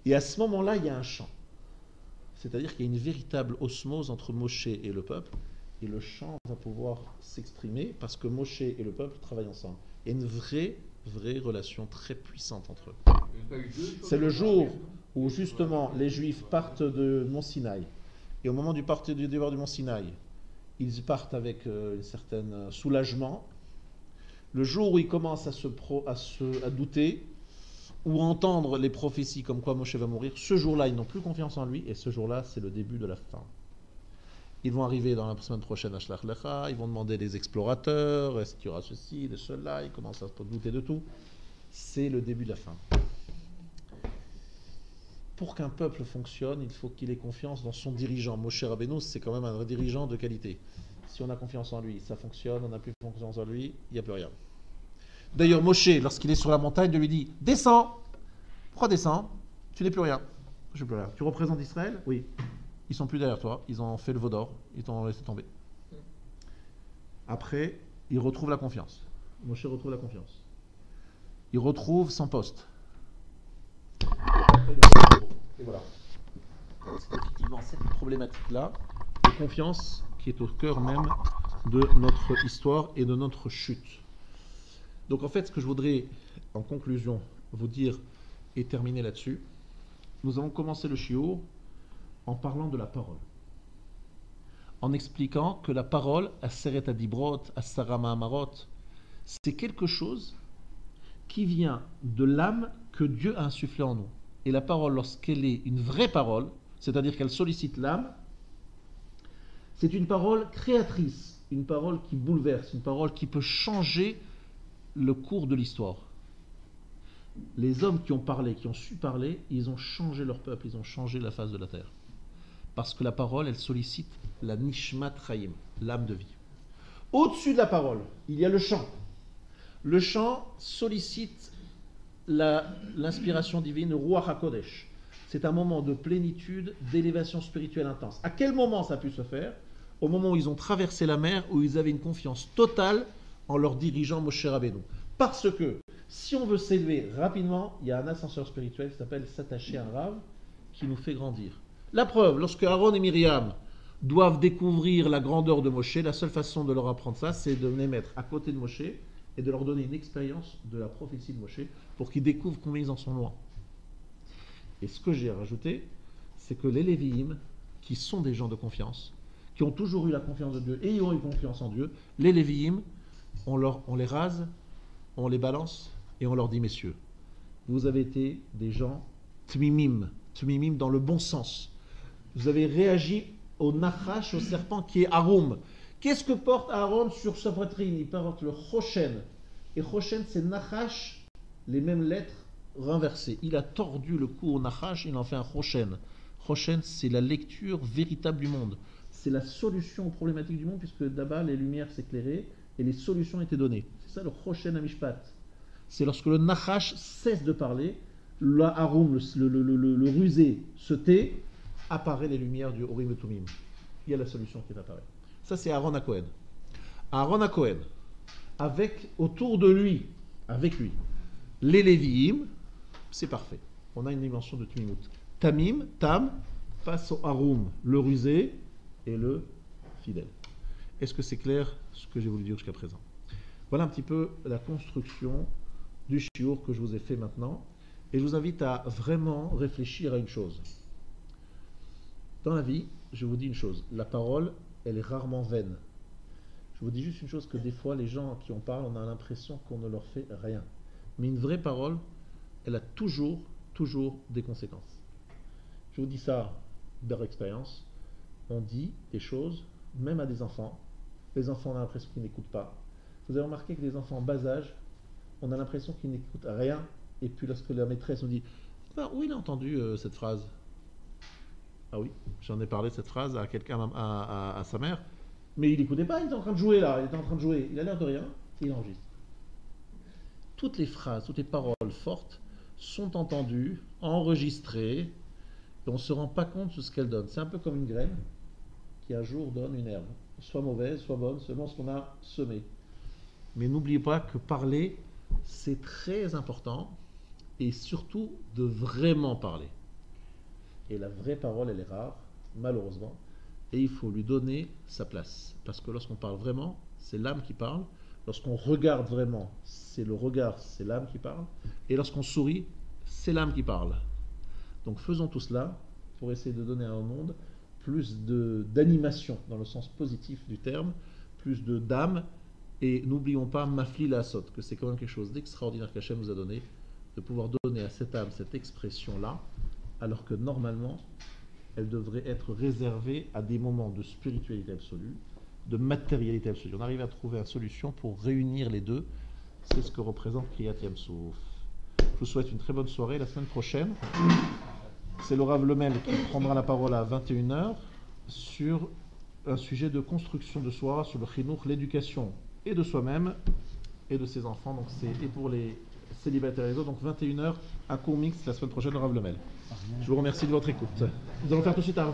Et à ce moment-là, il y a un chant. C'est-à-dire qu'il y a une véritable osmose entre Moshe et le peuple. Et le chant va pouvoir s'exprimer parce que Moshe et le peuple travaillent ensemble. Il y a une vraie relation très puissante entre eux. C'est le jour où justement les Juifs partent de Mont Sinaï. Et au moment du départ du Mont Sinaï, ils partent avec un certain soulagement. Le jour où ils commencent à douter ou à entendre les prophéties comme quoi Moshe va mourir, ce jour-là, ils n'ont plus confiance en lui et ce jour-là, c'est le début de la fin. Ils vont arriver dans la semaine prochaine à Shlach Lecha, ils vont demander des explorateurs, est-ce qu'il y aura ceci, de cela, ils commencent à se douter de tout. C'est le début de la fin. Pour qu'un peuple fonctionne, il faut qu'il ait confiance dans son dirigeant. Moshe Rabbeinu, c'est quand même un dirigeant de qualité. Si on a confiance en lui, ça fonctionne. On n'a plus confiance en lui, il n'y a plus rien. D'ailleurs, Moshe, lorsqu'il est sur la montagne, Dieu lui dit « Descends !» Pourquoi descends? Tu n'es plus rien. Je plus rien. Tu représentes Israël? Oui. Ils sont plus derrière toi. Ils ont fait le veau d'or. Ils t'ont laissé tomber. Après, il retrouve la confiance. Moshe retrouve la confiance. Il retrouve son poste. Et voilà. C'est effectivement cette problématique-là de confiance qui est au cœur même de notre histoire et de notre chute. Donc en fait, ce que je voudrais, en conclusion, vous dire et terminer là-dessus, nous avons commencé le shiur en parlant de la parole. En expliquant que la parole, Aseret Adibrot, Asara Ma'amarot, c'est quelque chose qui vient de l'âme que Dieu a insufflée en nous. Et la parole, lorsqu'elle est une vraie parole, c'est-à-dire qu'elle sollicite l'âme, c'est une parole créatrice, une parole qui bouleverse, une parole qui peut changer le cours de l'histoire. Les hommes qui ont parlé, qui ont su parler, ils ont changé leur peuple, ils ont changé la face de la terre. Parce que la parole, elle sollicite la Nishmat Chaim, l'âme de vie. Au-dessus de la parole, il y a le chant. Le chant sollicite l'inspiration divine, le Ruach HaKodesh. C'est un moment de plénitude, d'élévation spirituelle intense. À quel moment ça a pu se faire? Au moment où ils ont traversé la mer, où ils avaient une confiance totale en leur dirigeant Moshe Rabbeinu. Parce que, si on veut s'élever rapidement, il y a un ascenseur spirituel qui s'appelle s'attacher à un Rav, qui nous fait grandir. La preuve, lorsque Aaron et Myriam doivent découvrir la grandeur de Moshe, la seule façon de leur apprendre ça, c'est de les mettre à côté de Moshe et de leur donner une expérience de la prophétie de Moshe pour qu'ils découvrent combien ils en sont loin. Et ce que j'ai rajouté, c'est que les Lévi'im, qui sont des gens de confiance, qui ont toujours eu la confiance de Dieu et ils ont eu confiance en Dieu, les Lévi'im, on les rase, on les balance et on leur dit, messieurs, vous avez été des gens tmimim dans le bon sens. Vous avez réagi au nachash, au serpent qui est Arum. Qu'est-ce que porte Aaron sur sa poitrine? Il porte le Choshen. Et Choshen, c'est nachash, les mêmes lettres renversées. Il a tordu le cou au nachash, il en fait un Choshen. Choshen, c'est la lecture véritable du monde. C'est la solution aux problématiques du monde, puisque d'abord les lumières s'éclairaient et les solutions étaient données. C'est ça le Choshen Amishpat. C'est lorsque le nachash cesse de parler, l'Arum, le rusé, se tait, apparaît les lumières du Urim et Tumim. Il y a la solution qui apparaît. Ça, c'est Aaron HaKohen. Aaron HaKohen, avec, autour de lui, avec lui, les Lévi'im, c'est parfait. On a une dimension de Tumimut. Tamim, Tam, face au Arum, le rusé et le fidèle. Est-ce que c'est clair ce que j'ai voulu dire jusqu'à présent? Voilà un petit peu la construction du shiur que je vous ai fait maintenant. Et je vous invite à vraiment réfléchir à une chose. Dans la vie, je vous dis une chose, la parole, elle est rarement vaine. Je vous dis juste une chose, que des fois, les gens à qui on parle, on a l'impression qu'on ne leur fait rien. Mais une vraie parole, elle a toujours des conséquences. Je vous dis ça par expérience. On dit des choses, même à des enfants. Les enfants, on a l'impression qu'ils n'écoutent pas. Vous avez remarqué que les enfants en bas âge, on a l'impression qu'ils n'écoutent rien. Et puis lorsque la maîtresse nous dit « Où il a entendu cette phrase ?» Ah oui, j'en ai parlé de cette phrase à quelqu'un, à sa mère. Mais il n'écoutait pas, il était en train de jouer là, il était en train de jouer. Il a l'air de rien, il enregistre. Toutes les phrases, toutes les paroles fortes sont entendues, enregistrées, et on ne se rend pas compte de ce qu'elles donnent. C'est un peu comme une graine qui un jour donne une herbe, soit mauvaise, soit bonne, selon ce qu'on a semé. Mais n'oubliez pas que parler, c'est très important, et surtout de vraiment parler. Et la vraie parole, elle est rare, malheureusement, et il faut lui donner sa place. Parce que lorsqu'on parle vraiment, c'est l'âme qui parle. Lorsqu'on regarde vraiment, c'est le regard, c'est l'âme qui parle. Et lorsqu'on sourit, c'est l'âme qui parle. Donc faisons tout cela pour essayer de donner à un monde plus d'animation, dans le sens positif du terme, plus d'âme. Et n'oublions pas, mafli la sot, que c'est quand même quelque chose d'extraordinaire qu'Hachem nous a donné, de pouvoir donner à cette âme cette expression-là, alors que normalement, elle devrait être réservée à des moments de spiritualité absolue, de matérialité absolue. On arrive à trouver une solution pour réunir les deux. C'est ce que représente Kriyat Yam Souf. Je vous souhaite une très bonne soirée. La semaine prochaine, c'est le Rav Lemel qui prendra la parole à 21h sur un sujet de construction de soi, sur le chinour, l'éducation et de soi-même et de ses enfants. Donc c'est et pour les célibataires et les autres. Donc 21h, un cours mixte la semaine prochaine au Rav Lemel. Je vous remercie de votre écoute. Nous allons faire tout de suite un